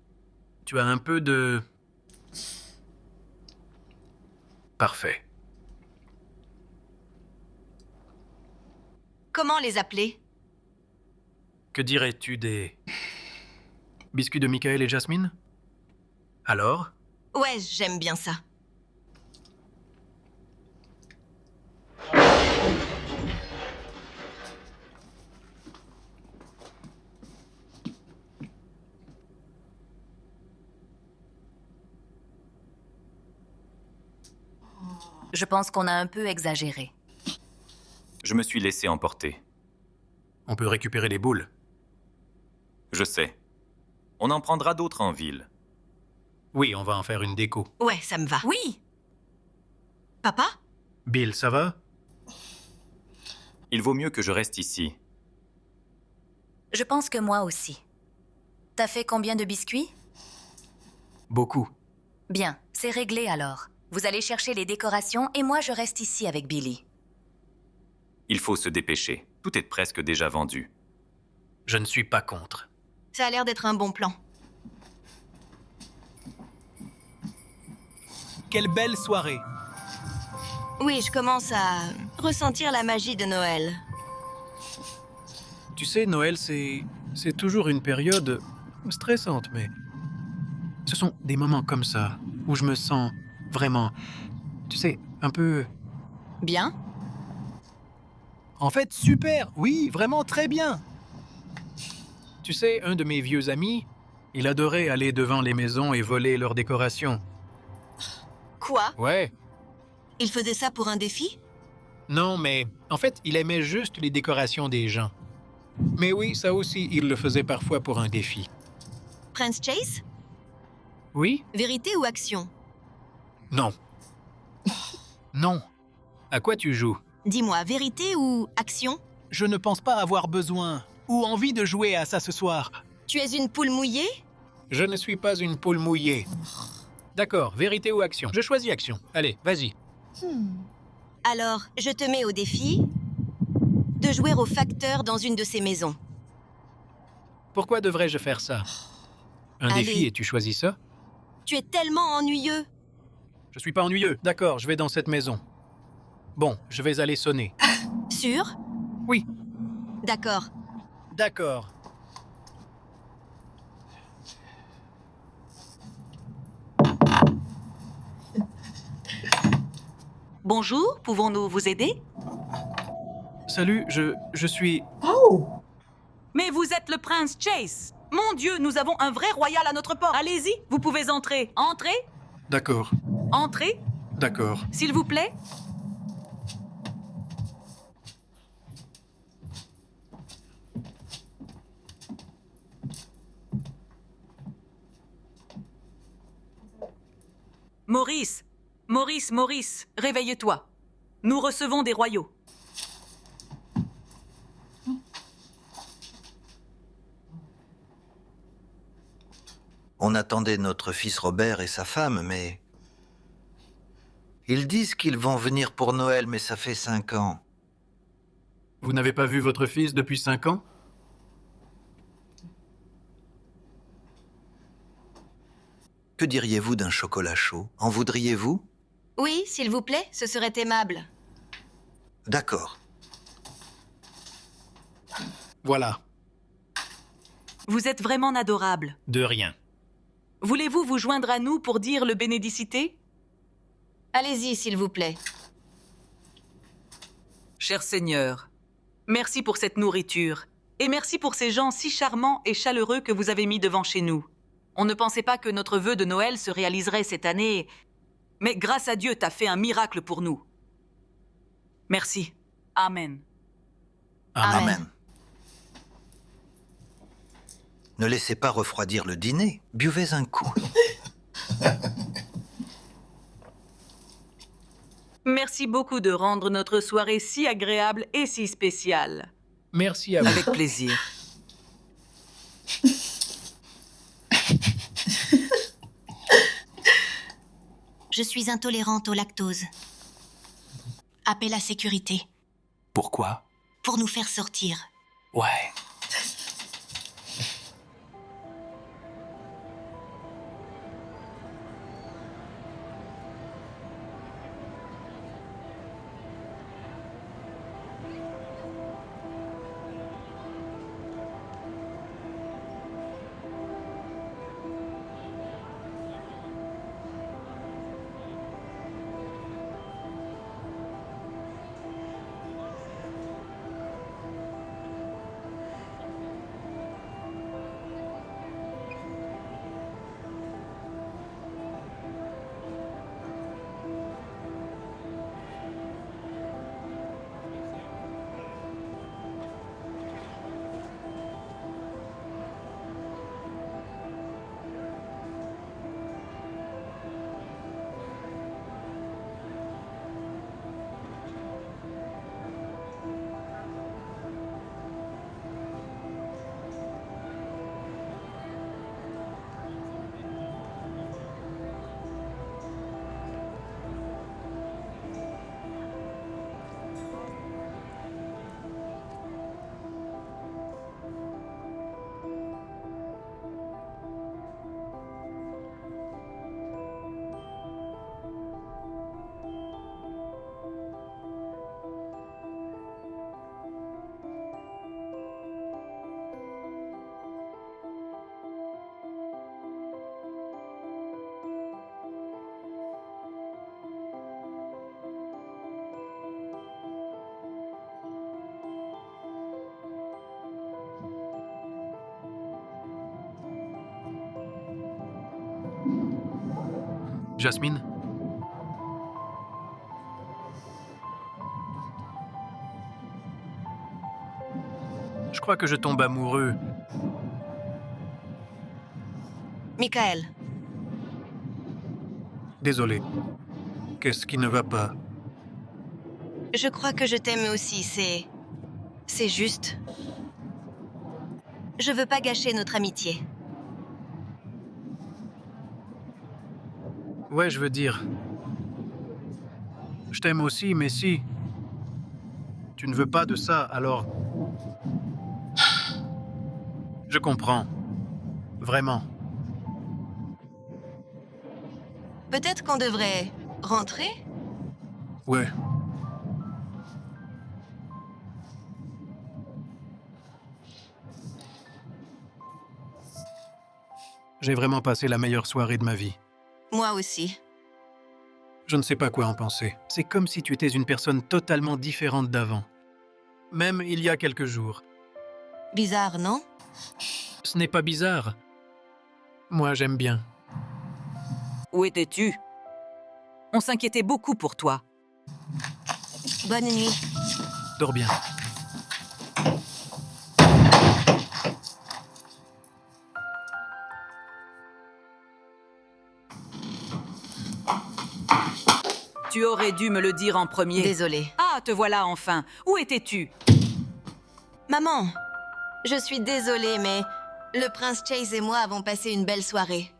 Tu as un peu de... Parfait. Comment les appeler? Que dirais-tu des... biscuits de Michael et Jasmine? Alors? Ouais, j'aime bien ça. Je pense qu'on a un peu exagéré. Je me suis laissé emporter. On peut récupérer les boules. Je sais. On en prendra d'autres en ville. Oui, on va en faire une déco. Ouais, ça me va. Oui. Papa? Bill, ça va? Il vaut mieux que je reste ici. Je pense que moi aussi. T'as fait combien de biscuits? Beaucoup. Bien, c'est réglé alors. Vous allez chercher les décorations et moi je reste ici avec Billy. Il faut se dépêcher. Tout est presque déjà vendu. Je ne suis pas contre. Ça a l'air d'être un bon plan. Quelle belle soirée. Oui, je commence à ressentir la magie de Noël. Tu sais, Noël, c'est toujours une période stressante, mais Ce sont des moments comme ça où je me sens vraiment, tu sais, un peu... Bien? En fait, super. Oui, vraiment très bien. Tu sais, un de mes vieux amis, il adorait aller devant les maisons et voler leurs décorations. Quoi? Ouais. Il faisait ça pour un défi? Non, mais en fait, il aimait juste les décorations des gens. Mais oui, ça aussi, il le faisait parfois pour un défi. Prince Chase? Oui? Vérité ou action? Non. Non. À quoi tu joues? Dis-moi, vérité ou action? Je ne pense pas avoir besoin ou envie de jouer à ça ce soir. Tu es une poule mouillée? Je ne suis pas une poule mouillée. D'accord, vérité ou action? Je choisis action. Allez, vas-y. Alors, je te mets au défi de jouer au facteur dans une de ces maisons. Pourquoi devrais-je faire ça? Un Allez. défi et tu choisis ça? Tu es tellement ennuyeux. Je suis pas ennuyeux. D'accord, je vais dans cette maison. Bon, je vais aller sonner. Sûr? Oui. D'accord. D'accord. Bonjour, pouvons-nous vous aider? Salut, je suis... Mais vous êtes le prince Chase. Mon Dieu, nous avons un vrai royal à notre porte. Allez-y, vous pouvez entrer. Entrez, D'accord, entrez, d'accord. s'il vous plaît. Maurice, Maurice, réveille-toi. Nous recevons des royaux. On attendait notre fils Robert et sa femme, mais... Ils disent qu'ils vont venir pour Noël, mais ça fait 5 ans. Vous n'avez pas vu votre fils depuis 5 ans? Que diriez-vous d'un chocolat chaud? En voudriez-vous? Oui, s'il vous plaît, ce serait aimable. D'accord. Voilà, Vous êtes vraiment adorable. de rien. Voulez-vous vous joindre à nous pour dire le bénédicité? Allez-y, s'il vous plaît. Cher Seigneur, merci pour cette nourriture. Et merci pour ces gens si charmants et chaleureux que vous avez mis devant chez nous. On ne pensait pas que notre vœu de Noël se réaliserait cette année, mais grâce à Dieu, t'as fait un miracle pour nous. Merci. Amen. Amen. Ne laissez pas refroidir le dîner. Buvez un coup. Merci beaucoup de rendre notre soirée si agréable et si spéciale. Merci à vous. Avec plaisir. Je suis intolérante au lactose. Appelle la sécurité Pourquoi? pour nous faire sortir. Ouais. Jasmine? Je crois que je tombe amoureux. Michael, Désolé. Qu'est-ce qui ne va pas? je crois que je t'aime aussi, c'est juste. Je veux pas gâcher notre amitié. Ouais, je veux dire... Je t'aime aussi, mais si... Tu ne veux pas de ça, alors... Je comprends. Vraiment. Peut-être qu'on devrait rentrer? Ouais. J'ai vraiment passé la meilleure soirée de ma vie. Moi aussi. Je ne sais pas quoi en penser. C'est comme si tu étais une personne totalement différente d'avant. Même il y a quelques jours. Bizarre, non? Ce n'est pas bizarre. Moi, j'aime bien. Où étais-tu? On s'inquiétait beaucoup pour toi. Bonne nuit. Dors bien. Tu aurais dû me le dire en premier. Désolée. Ah, te voilà enfin. Où étais-tu? Maman, je suis désolée, mais le prince Chase et moi avons passé une belle soirée.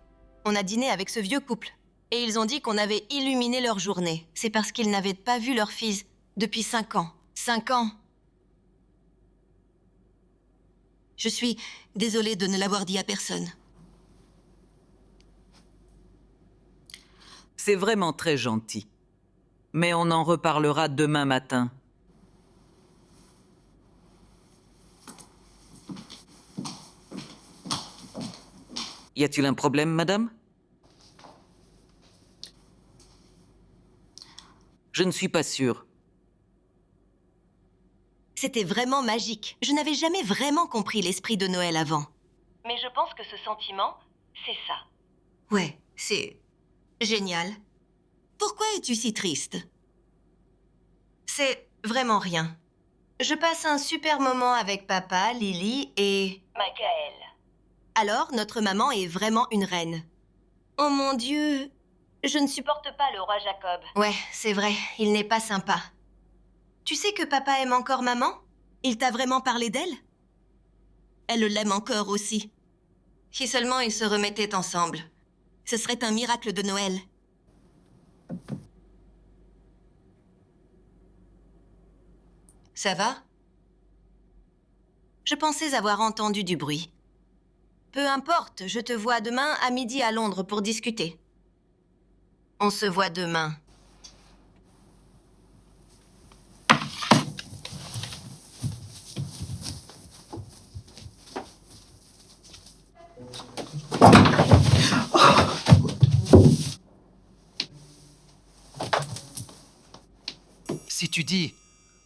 On a dîné avec ce vieux couple. Et ils ont dit qu'on avait illuminé leur journée. C'est parce qu'ils n'avaient pas vu leur fils depuis 5 ans. 5 ans. Je suis désolée de ne l'avoir dit à personne. C'est vraiment très gentil. Mais on en reparlera demain matin. Y a-t-il un problème, madame? Je ne suis pas sûr. C'était vraiment magique. Je n'avais jamais vraiment compris l'esprit de Noël avant. Mais je pense que ce sentiment, c'est ça. Ouais, c'est génial. Pourquoi es-tu si triste? C'est vraiment rien. Je passe un super moment avec papa, Lily et... Michael. Alors, notre maman est vraiment une reine. Oh mon Dieu, je ne supporte pas le roi Jacob. Ouais, c'est vrai, il n'est pas sympa. Tu sais que papa aime encore maman? Il t'a vraiment parlé d'elle? Elle l'aime encore aussi. Si seulement ils se remettaient ensemble. Ce serait un miracle de Noël. Ça va? Je pensais avoir entendu du bruit. Peu importe, je te vois demain à midi à Londres pour discuter. On se voit demain. Si tu dis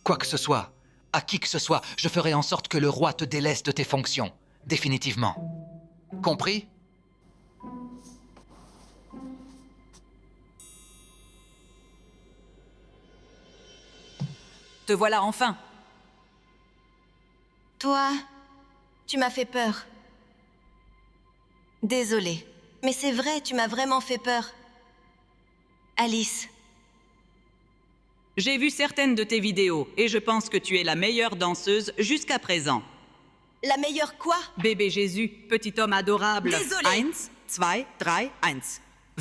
quoi que ce soit, à qui que ce soit, je ferai en sorte que le roi te délaisse de tes fonctions. Définitivement. Compris? Te voilà enfin. Toi, tu m'as fait peur. Désolée, mais c'est vrai, tu m'as vraiment fait peur. Alice. J'ai vu certaines de tes vidéos et je pense que tu es la meilleure danseuse jusqu'à présent. La meilleure quoi? Bébé Jésus, petit homme adorable. Désolée. 1, 2, 3, 1.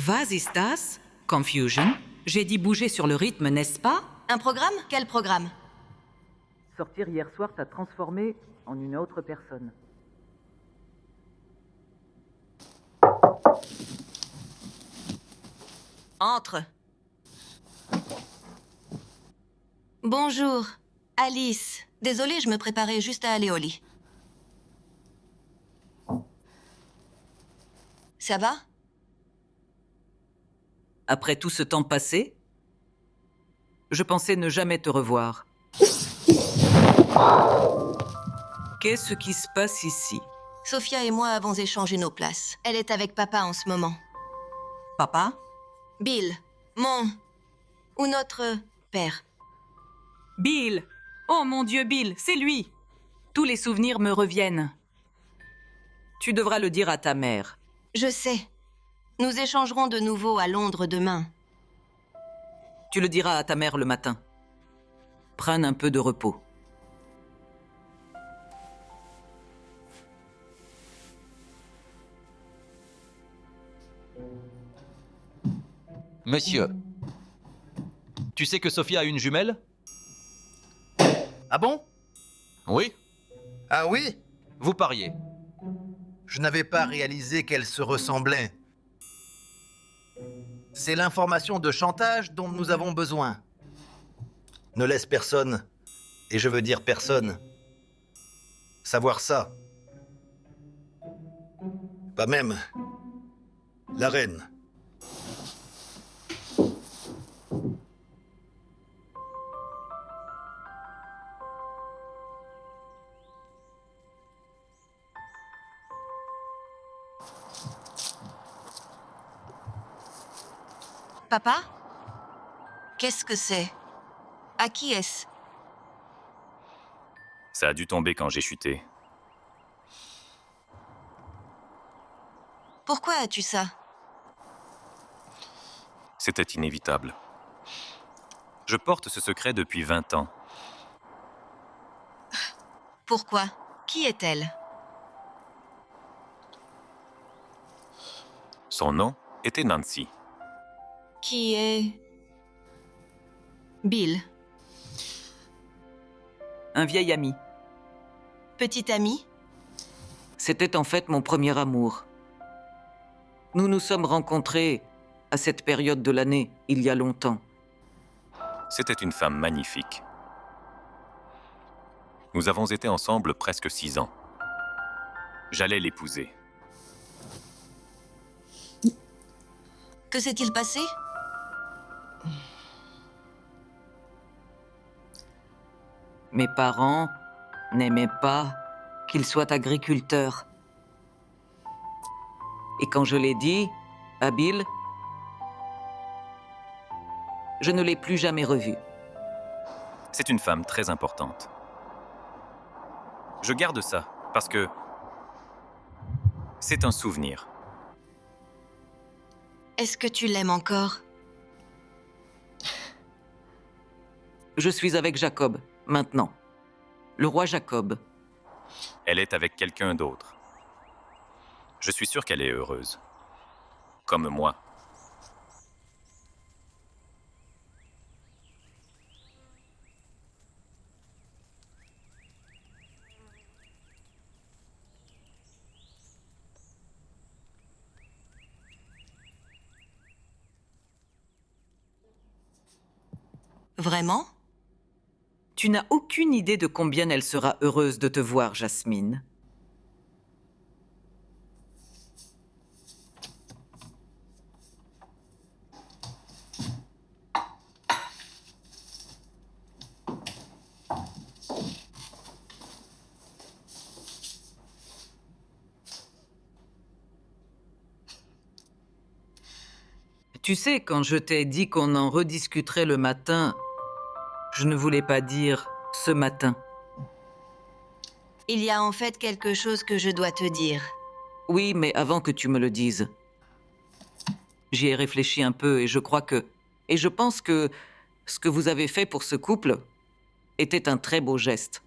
Was ist das? Confusion. J'ai dit bouger sur le rythme, n'est-ce pas? Un programme? Quel programme? Sortir hier soir t'a transformé en une autre personne. Entre. Bonjour, Alice. Désolée, je me préparais juste à aller au lit. Ça va? Après tout ce temps passé, je pensais ne jamais te revoir. Qu'est-ce qui se passe ici? Sophia et moi avons échangé nos places. Elle est avec papa en ce moment. Papa? Bill, ou notre père. Bill! Oh mon Dieu, Bill, c'est lui! Tous les souvenirs me reviennent. Tu devras le dire à ta mère. Je sais. Nous échangerons de nouveau à Londres demain. Tu le diras à ta mère le matin. Prenne un peu de repos. Monsieur, tu sais que Sophia a une jumelle? Ah bon? Oui? Ah oui? Vous pariez. Je n'avais pas réalisé qu'elles se ressemblaient. C'est l'information de chantage dont nous avons besoin. Ne laisse personne, et je veux dire personne, savoir ça. Pas même la reine. Papa? Qu'est-ce que c'est? À qui est-ce? Ça a dû tomber quand j'ai chuté. Pourquoi as-tu ça? C'était inévitable. Je porte ce secret depuis 20 ans. Pourquoi? Qui est-elle? Son nom était Nancy. Qui est... Bill. Un vieil ami. Petit ami? C'était en fait mon premier amour. Nous nous sommes rencontrés à cette période de l'année, il y a longtemps. C'était une femme magnifique. Nous avons été ensemble presque 6 ans. J'allais l'épouser. Que s'est-il passé? Mes parents n'aimaient pas qu'il soit agriculteur. Et quand je l'ai dit à Bill, je ne l'ai plus jamais revu. C'est une femme très importante. Je garde ça parce que c'est un souvenir. Est-ce que tu l'aimes encore? Je suis avec Jacob, maintenant. Le roi Jacob. Elle est avec quelqu'un d'autre. Je suis sûr qu'elle est heureuse. Comme moi. Vraiment? Tu n'as aucune idée de combien elle sera heureuse de te voir, Jasmine. Tu sais, quand je t'ai dit qu'on en rediscuterait le matin, je ne voulais pas dire ce matin. Il y a en fait quelque chose que je dois te dire. Oui, mais avant que tu me le dises. J'y ai réfléchi un peu et je crois que... Et je pense que ce que vous avez fait pour ce couple était un très beau geste.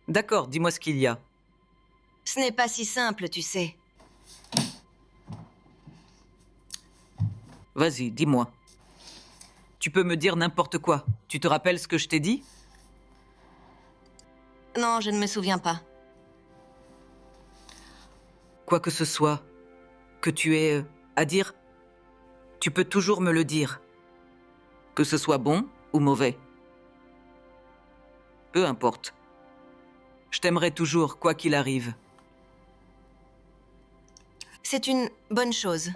D'accord, dis-moi ce qu'il y a. Ce n'est pas si simple, tu sais. Vas-y, dis-moi. Tu peux me dire n'importe quoi. Tu te rappelles ce que je t'ai dit? Non, je ne me souviens pas. Quoi que ce soit que tu aies à dire, tu peux toujours me le dire. Que ce soit bon ou mauvais. Peu importe. Je t'aimerai toujours, quoi qu'il arrive. C'est une bonne chose.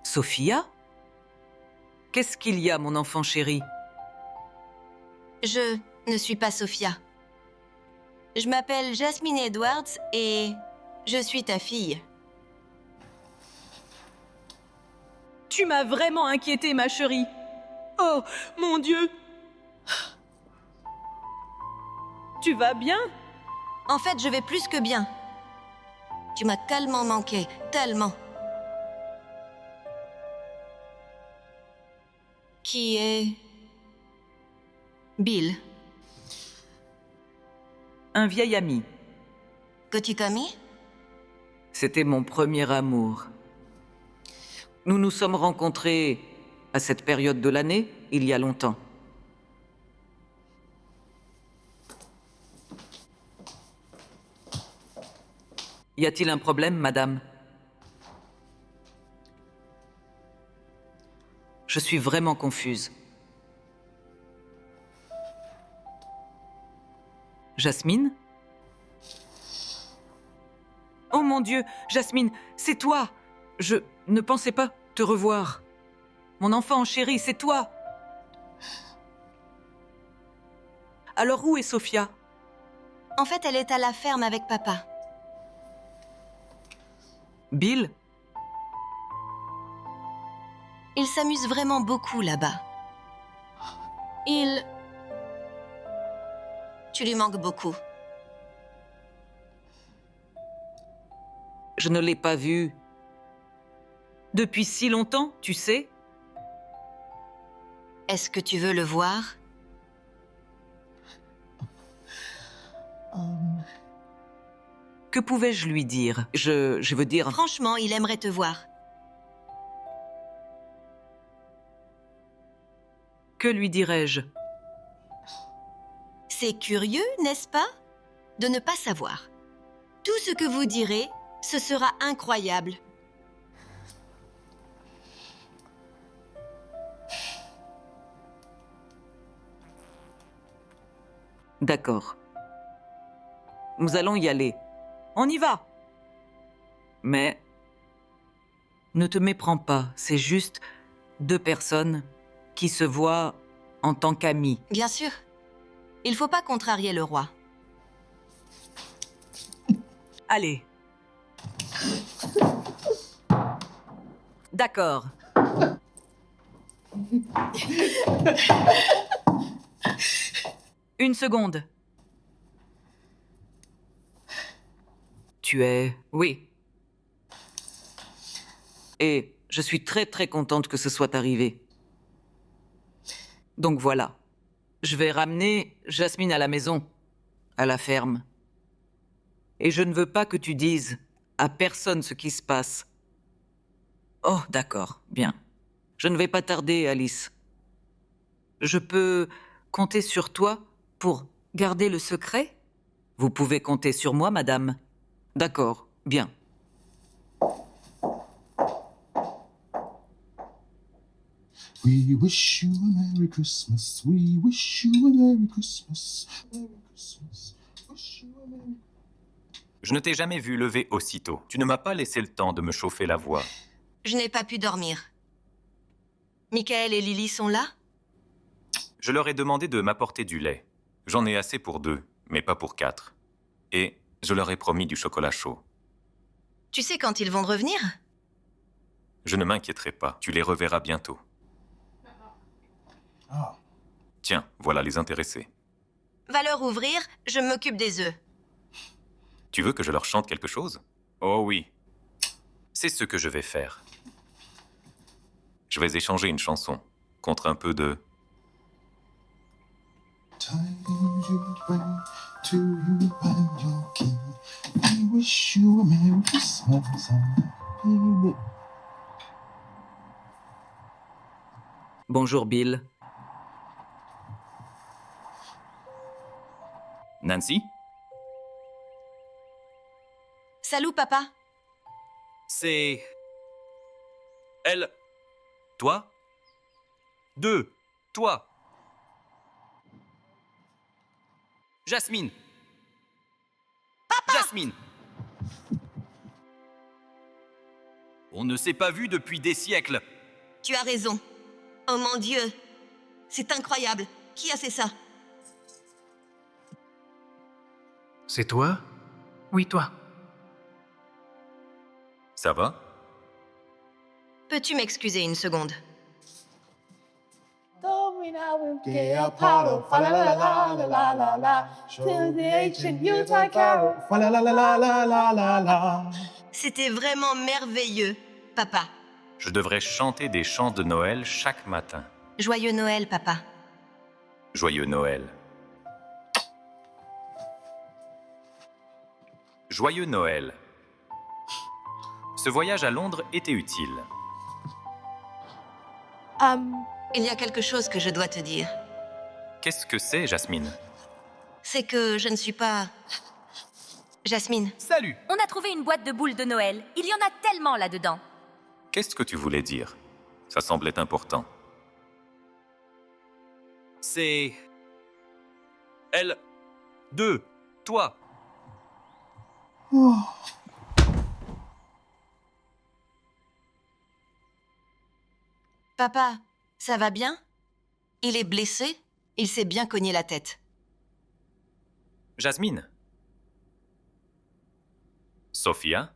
Sophia? Qu'est-ce qu'il y a, mon enfant chéri? Je ne suis pas Sophia. Je m'appelle Jasmine Edwards et je suis ta fille. Tu m'as vraiment inquiétée, ma chérie. Oh, mon Dieu. Tu vas bien? En fait, je vais plus que bien. Tu m'as tellement manqué, tellement. Qui est... Bill? Un vieil ami. Petit ami? C'était mon premier amour. Nous nous sommes rencontrés à cette période de l'année, il y a longtemps. Y a-t-il un problème, madame? Je suis vraiment confuse. Jasmine? Oh mon Dieu, Jasmine, c'est toi! Je ne pensais pas te revoir. Mon enfant chéri, c'est toi! Alors où est Sophia? En fait, elle est à la ferme avec papa. Bill? Il s'amuse vraiment beaucoup là-bas. Tu lui manques beaucoup. Je ne l'ai pas vu. Depuis si longtemps, tu sais? Est-ce que tu veux le voir? Que pouvais-je lui dire? Je veux dire... Franchement, il aimerait te voir. Que lui dirais-je? C'est curieux, n'est-ce pas? De ne pas savoir. Tout ce que vous direz, ce sera incroyable. D'accord. Nous allons y aller. On y va! Mais... ne te méprends pas, c'est juste 2 personnes qui se voient en tant qu'amis. Bien sûr. Il faut pas contrarier le roi. Allez. D'accord. Une seconde. Tu es... Oui. Et je suis très très contente que ce soit arrivé. Donc voilà. Je vais ramener Jasmine à la maison, à la ferme. Et je ne veux pas que tu dises à personne ce qui se passe. Oh, d'accord, bien. Je ne vais pas tarder, Alice. Je peux compter sur toi pour garder le secret? Vous pouvez compter sur moi, madame. D'accord, bien. We wish you a Merry Christmas. We wish you a Merry Christmas. Merry Christmas. Wish you a Merry... Je ne t'ai jamais vu lever aussitôt. Tu ne m'as pas laissé le temps de me chauffer la voix. Je n'ai pas pu dormir. Michael et Lily sont là? Je leur ai demandé de m'apporter du lait. J'en ai assez pour 2, mais pas pour 4. Et je leur ai promis du chocolat chaud. Tu sais quand ils vont revenir? Je ne m'inquiéterai pas, tu les reverras bientôt. Tiens, voilà les intéressés. Va leur ouvrir, je m'occupe des œufs. Tu veux que je leur chante quelque chose? Oh oui. C'est ce que je vais faire. Je vais échanger une chanson contre un peu de... Tidings you bring to you and your king. We wish you a Merry Christmas and Happy New Year. Bonjour, Bill. Nancy? Salut, papa. C'est... Elle... Toi? 2. Toi. Jasmine. Papa! Jasmine. On ne s'est pas vu depuis des siècles. Tu as raison. Oh mon Dieu. C'est incroyable. Qui a fait ça? C'est toi? Oui, toi. Ça va? Peux-tu m'excuser une seconde? Gay Apollo, fa la la la la la la la. Show the ancient Utah carol, fa la la la la la la la la. C'était vraiment merveilleux, papa. Je devrais chanter des chants de Noël chaque matin. Joyeux Noël, papa. Joyeux Noël. Joyeux Noël. Ce voyage à Londres était utile. Il y a quelque chose que je dois te dire. Qu'est-ce que c'est, Jasmine? C'est que je ne suis pas... Jasmine. Salut. On a trouvé une boîte de boules de Noël. Il y en a tellement là-dedans. Qu'est-ce que tu voulais dire? Ça semblait important. C'est... Elle... Deux. Toi. Papa, ça va bien? Il est blessé? Il s'est bien cogné la tête. Jasmine. Sophia.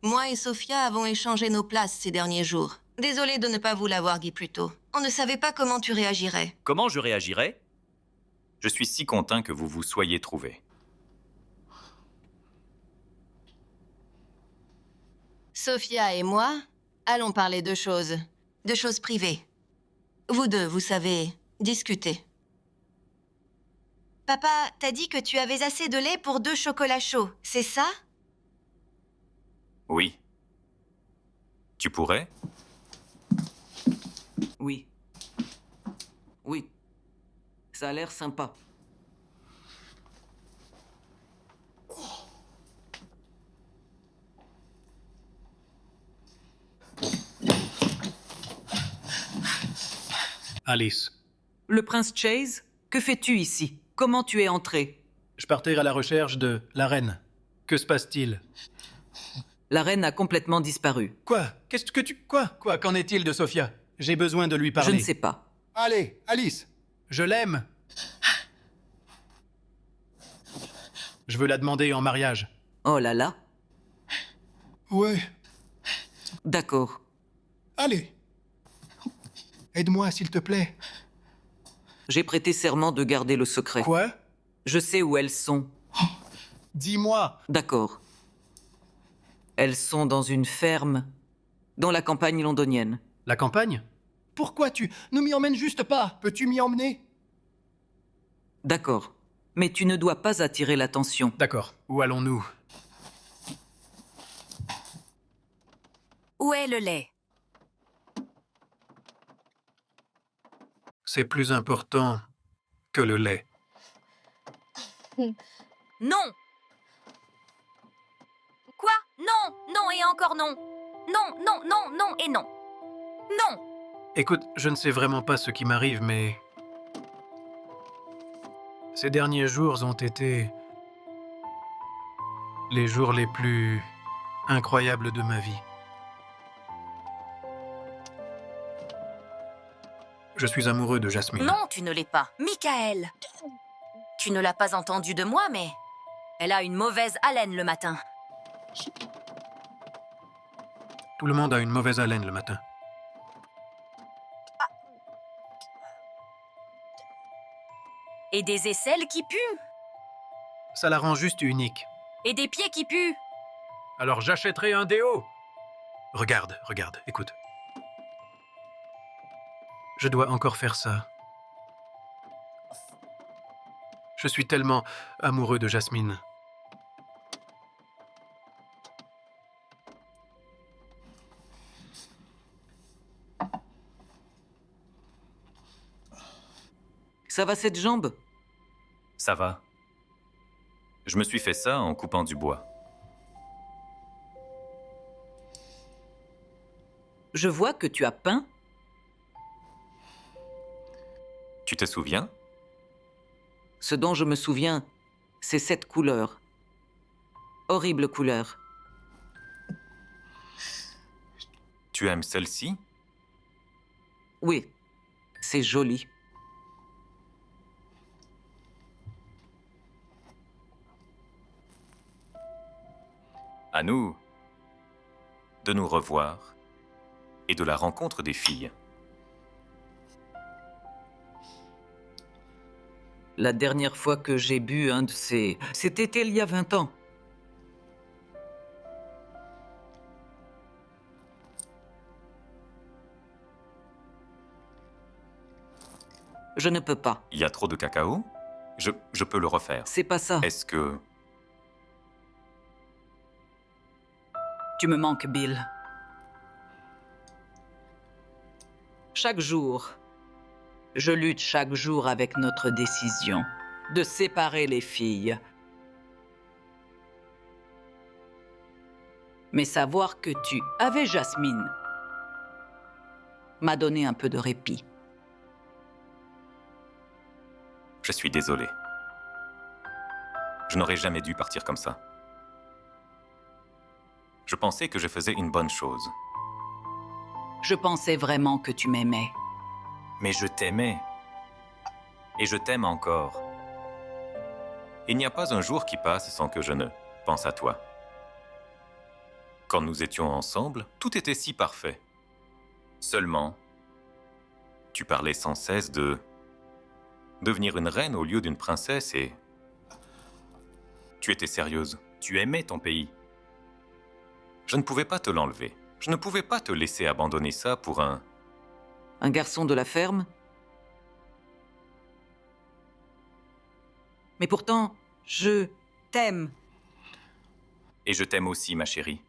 Moi et Sophia avons échangé nos places ces derniers jours. Désolée de ne pas vous l'avoir dit plus tôt. On ne savait pas comment tu réagirais. Comment je réagirais? Je suis si content que vous vous soyez trouvés. Sophia et moi allons parler de choses privées. Vous deux, vous savez, discuter. Papa, t'as dit que tu avais assez de lait pour 2 chocolats chauds, c'est ça? Oui. Tu pourrais? Oui. Oui. Ça a l'air sympa. Alice. Le prince Chase, que fais-tu ici? Comment tu es entré? Je partais à la recherche de la reine. Que se passe-t-il? La reine a complètement disparu. Quoi? Qu'est-ce que tu... Quoi? Qu'en est-il de Sophia? J'ai besoin de lui parler. Je ne sais pas. Allez, Alice. Je l'aime. Je veux la demander en mariage. Oh là là. Ouais. D'accord. Allez. Aide-moi, s'il te plaît. J'ai prêté serment de garder le secret. Quoi? Je sais où elles sont. Dis-moi. D'accord. Elles sont dans une ferme, dans la campagne londonienne. La campagne? Pourquoi tu ne m'y emmènes juste pas? Peux-tu m'y emmener? D'accord. Mais tu ne dois pas attirer l'attention. D'accord. Où allons-nous? Où est le lait? C'est plus important que le lait. Non! Quoi? Non! Non et encore non! Non, non, non, non et non! Non! Écoute, je ne sais vraiment pas ce qui m'arrive, mais... Ces derniers jours ont été... les jours les plus incroyables de ma vie. Je suis amoureux de Jasmine. Non, tu ne l'es pas. Michael! Tu ne l'as pas entendu de moi, mais... Elle a une mauvaise haleine le matin. Tout le monde a une mauvaise haleine le matin. Et des aisselles qui puent. Ça la rend juste unique. Et des pieds qui puent. Alors j'achèterai un déo. Regarde, écoute. Je dois encore faire ça. Je suis tellement amoureux de Jasmine. Ça va cette jambe? Ça va. Je me suis fait ça en coupant du bois. Je vois que tu as peint. Tu te souviens? Ce dont je me souviens, c'est cette couleur. Horrible couleur. Tu aimes celle-ci? Oui, c'est joli. À nous. de nous revoir et de la rencontre des filles. La dernière fois que j'ai bu un de ces... C'était il y a 20 ans. Je ne peux pas. Il y a trop de cacao? Je peux le refaire. C'est pas ça. Est-ce que... Tu me manques, Bill. Chaque jour, je lutte chaque jour avec notre décision de séparer les filles. Mais savoir que tu avais Jasmine m'a donné un peu de répit. Je suis désolé. Je n'aurais jamais dû partir comme ça. Je pensais que je faisais une bonne chose. Je pensais vraiment que tu m'aimais. Mais je t'aimais. Et je t'aime encore. Il n'y a pas un jour qui passe sans que je ne pense à toi. Quand nous étions ensemble, tout était si parfait. Seulement, tu parlais sans cesse de devenir une reine au lieu d'une princesse et... Tu étais sérieuse. Tu aimais ton pays. Je ne pouvais pas te l'enlever. Je ne pouvais pas te laisser abandonner ça pour un... Un garçon de la ferme? Mais pourtant, je t'aime. Et je t'aime aussi, ma chérie.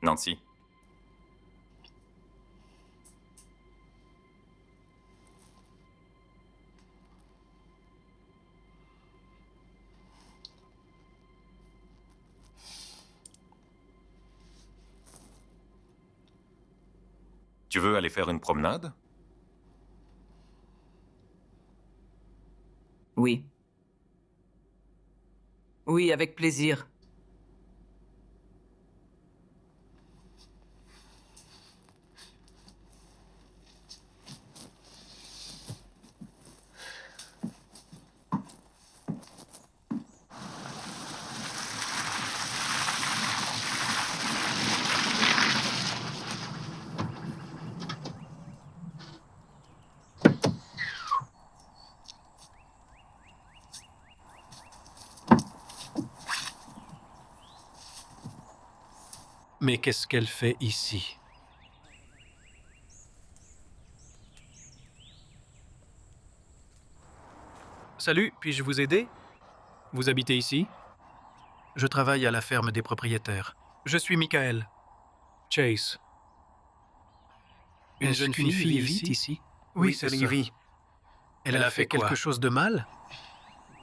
Nancy. Tu veux aller faire une promenade? Oui. Oui, avec plaisir. Mais qu'est-ce qu'elle fait ici? Salut, puis-je vous aider? Vous habitez ici? Je travaille à la ferme des propriétaires. Je suis Michael. Chase. Une jeune fille vit ici? Oui, c'est Livy. Elle a fait quelque chose de mal?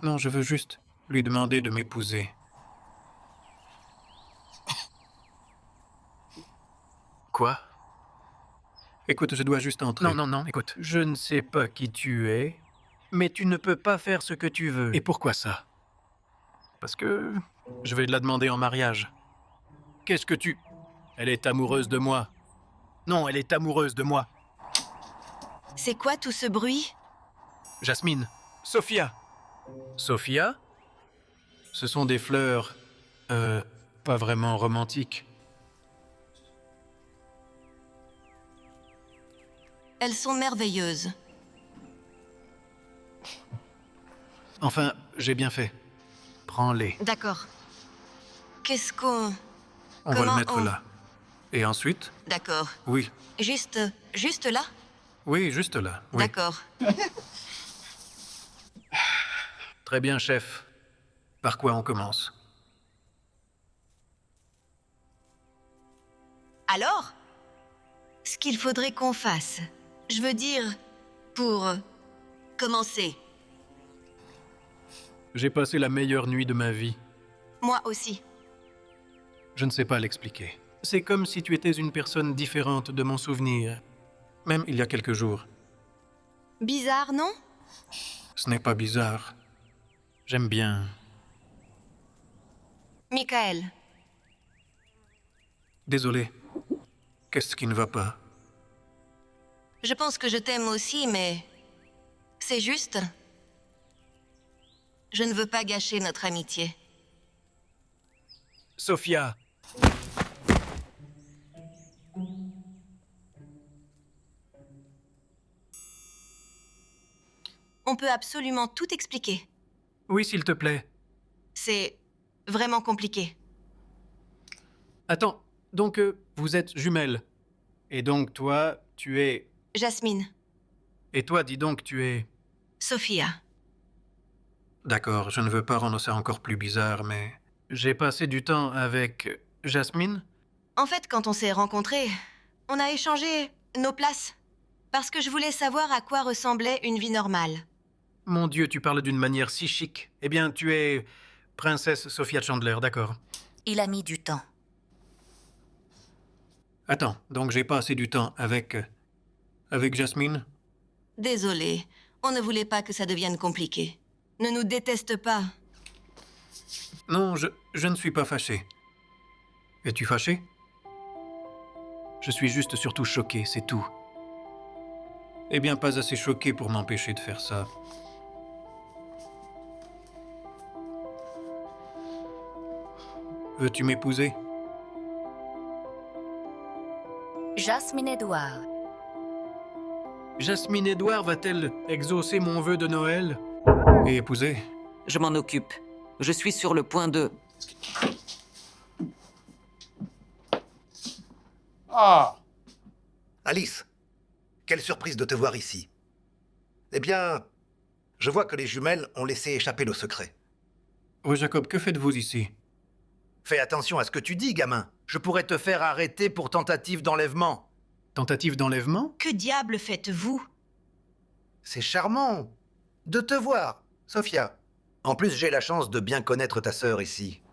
Non, je veux juste lui demander de m'épouser. Quoi? Écoute, je dois juste entrer. Non, écoute. Je ne sais pas qui tu es, mais tu ne peux pas faire ce que tu veux. Et pourquoi ça? Parce que je vais la demander en mariage. Qu'est-ce que tu... Elle est amoureuse de moi. Non, elle est amoureuse de moi. C'est quoi tout ce bruit? Jasmine. Sophia. Sophia? Ce sont des fleurs... pas vraiment romantiques. Elles sont merveilleuses. Enfin, j'ai bien fait. Prends-les. D'accord. Qu'est-ce qu'on... On va le mettre là. Et ensuite? D'accord. Oui. Juste là? Oui, juste là. Oui. D'accord. Très bien, chef. Par quoi on commence? Alors, ce qu'il faudrait qu'on fasse, je veux dire, pour commencer. J'ai passé la meilleure nuit de ma vie. Moi aussi. Je ne sais pas l'expliquer. C'est comme si tu étais une personne différente de mon souvenir. Même il y a quelques jours. Bizarre, non? Ce n'est pas bizarre. J'aime bien. Michael. Désolé. Qu'est-ce qui ne va pas? Je pense que je t'aime aussi, mais... C'est juste... Je ne veux pas gâcher notre amitié. Sophia. On peut absolument tout expliquer. Oui, s'il te plaît. C'est vraiment compliqué. Attends, donc vous êtes jumelles. Et donc toi, tu es... Jasmine, Et toi, dis donc, tu es... Sophia. D'accord, je ne veux pas rendre ça encore plus bizarre, mais... J'ai passé du temps avec Jasmine. En fait, quand on s'est rencontrés, on a échangé nos places. Parce que je voulais savoir à quoi ressemblait une vie normale. Mon Dieu, tu parles d'une manière si chic. Eh bien, tu es princesse Sophia Chandler, d'accord. Il a mis du temps. Attends, donc j'ai passé du temps avec Jasmine? Désolée, on ne voulait pas que ça devienne compliqué. Ne nous déteste pas. Non, je ne suis pas fâché. Es-tu fâché? Je suis juste surtout choqué, c'est tout. Eh bien, pas assez choqué pour m'empêcher de faire ça. Veux-tu m'épouser? Jasmine Edouard. Jasmine Edouard va-t-elle exaucer mon vœu de Noël et épouser? Je m'en occupe. Je suis sur le point de... Ah! Alice, quelle surprise de te voir ici. Eh bien, je vois que les jumelles ont laissé échapper le secret. Oh, Jacob, que faites-vous ici? Fais attention à ce que tu dis, gamin. Je pourrais te faire arrêter pour tentative d'enlèvement. Tentative d'enlèvement? Que diable faites-vous? C'est charmant de te voir, Sophia. En plus, j'ai la chance de bien connaître ta sœur ici.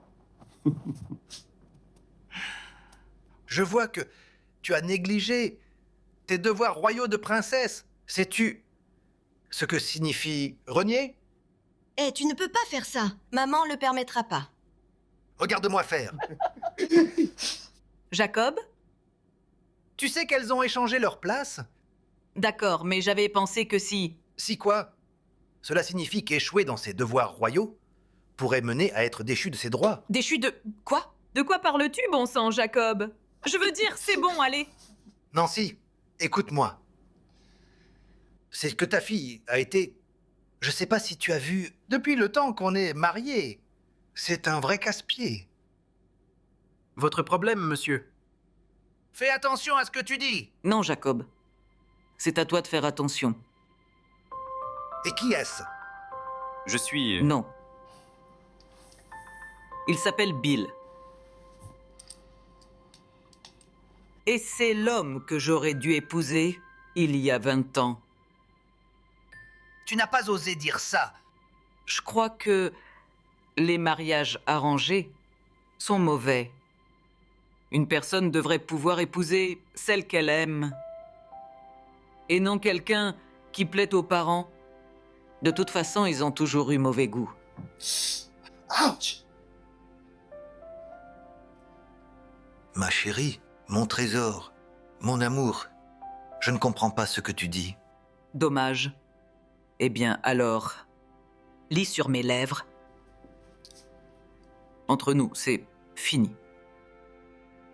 Je vois que tu as négligé tes devoirs royaux de princesse. Sais-tu ce que signifie renier? Eh, tu ne peux pas faire ça. Maman le permettra pas. Regarde-moi faire. Jacob? Tu sais qu'elles ont échangé leur place? D'accord, mais j'avais pensé que si... Si quoi? Cela signifie qu'échouer dans ses devoirs royaux pourrait mener à être déchu de ses droits. Déchu de... Quoi? De quoi parles-tu, bon sang, Jacob? Je veux dire, c'est bon, allez. Nancy, écoute-moi. C'est que ta fille a été... Je sais pas si tu as vu... Depuis le temps qu'on est mariés, c'est un vrai casse-pied. Votre problème, monsieur? Fais attention à ce que tu dis. Non, Jacob. C'est à toi de faire attention. Et qui est-ce? Je suis... Non. Il s'appelle Bill. Et c'est l'homme que j'aurais dû épouser il y a 20 ans. Tu n'as pas osé dire ça. Je crois que les mariages arrangés sont mauvais. Une personne devrait pouvoir épouser celle qu'elle aime. Et non quelqu'un qui plaît aux parents. De toute façon, ils ont toujours eu mauvais goût. Ouch! Ma chérie, mon trésor, mon amour, je ne comprends pas ce que tu dis. Dommage. Eh bien, alors, lis sur mes lèvres. Entre nous, c'est fini.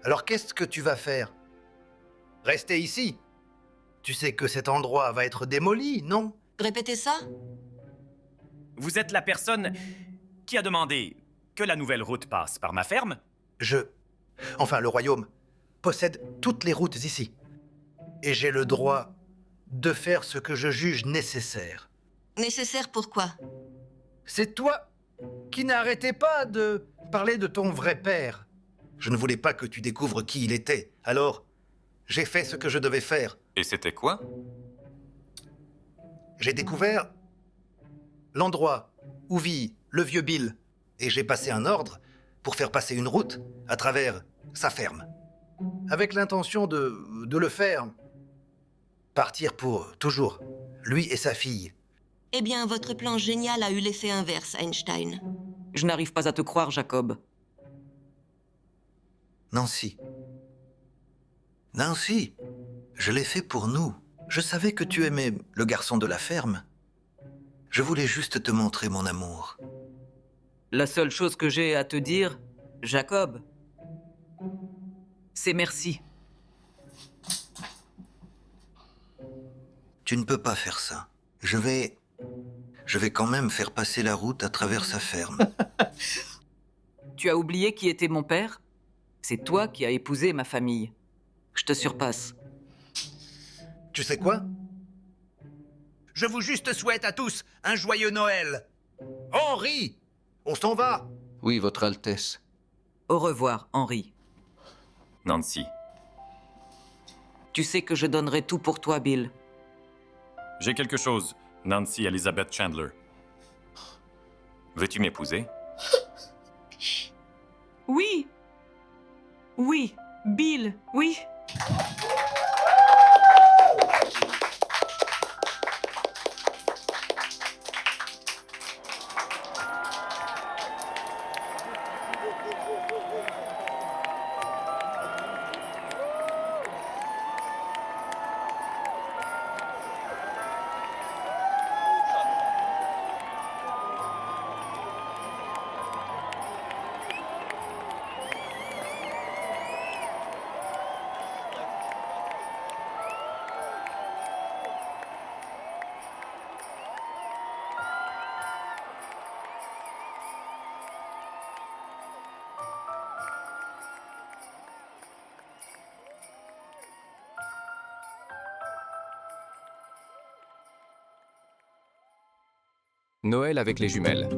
Alors qu'est-ce que tu vas faire? Rester ici? Tu sais que cet endroit va être démoli, non? Répétez ça? Vous êtes la personne qui a demandé que la nouvelle route passe par ma ferme? Enfin, le royaume possède toutes les routes ici. Et j'ai le droit de faire ce que je juge nécessaire. Nécessaire pour quoi? C'est toi qui n'arrêtais pas de parler de ton vrai père. Je ne voulais pas que tu découvres qui il était. Alors, j'ai fait ce que je devais faire. Et c'était quoi? J'ai découvert l'endroit où vit le vieux Bill. Et j'ai passé un ordre pour faire passer une route à travers sa ferme. Avec l'intention de le faire partir pour toujours, lui et sa fille. Eh bien, votre plan génial a eu l'effet inverse, Einstein. Je n'arrive pas à te croire, Jacob. Nancy. Nancy, je l'ai fait pour nous. Je savais que tu aimais le garçon de la ferme. Je voulais juste te montrer mon amour. La seule chose que j'ai à te dire, Jacob, c'est merci. Tu ne peux pas faire ça. Je vais Je vais quand même faire passer la route à travers sa ferme. Tu as oublié qui était mon père? C'est toi qui as épousé ma famille. Je te surpasse. Tu sais quoi? Je vous juste souhaite à tous un joyeux Noël. Henri, on s'en va. Oui, Votre Altesse. Au revoir, Henri. Nancy, Tu sais que je donnerai tout pour toi, Bill. j'ai quelque chose. Nancy Elizabeth Chandler. Veux-tu m'épouser? Oui. Oui, Bill, oui. Noël avec les jumelles.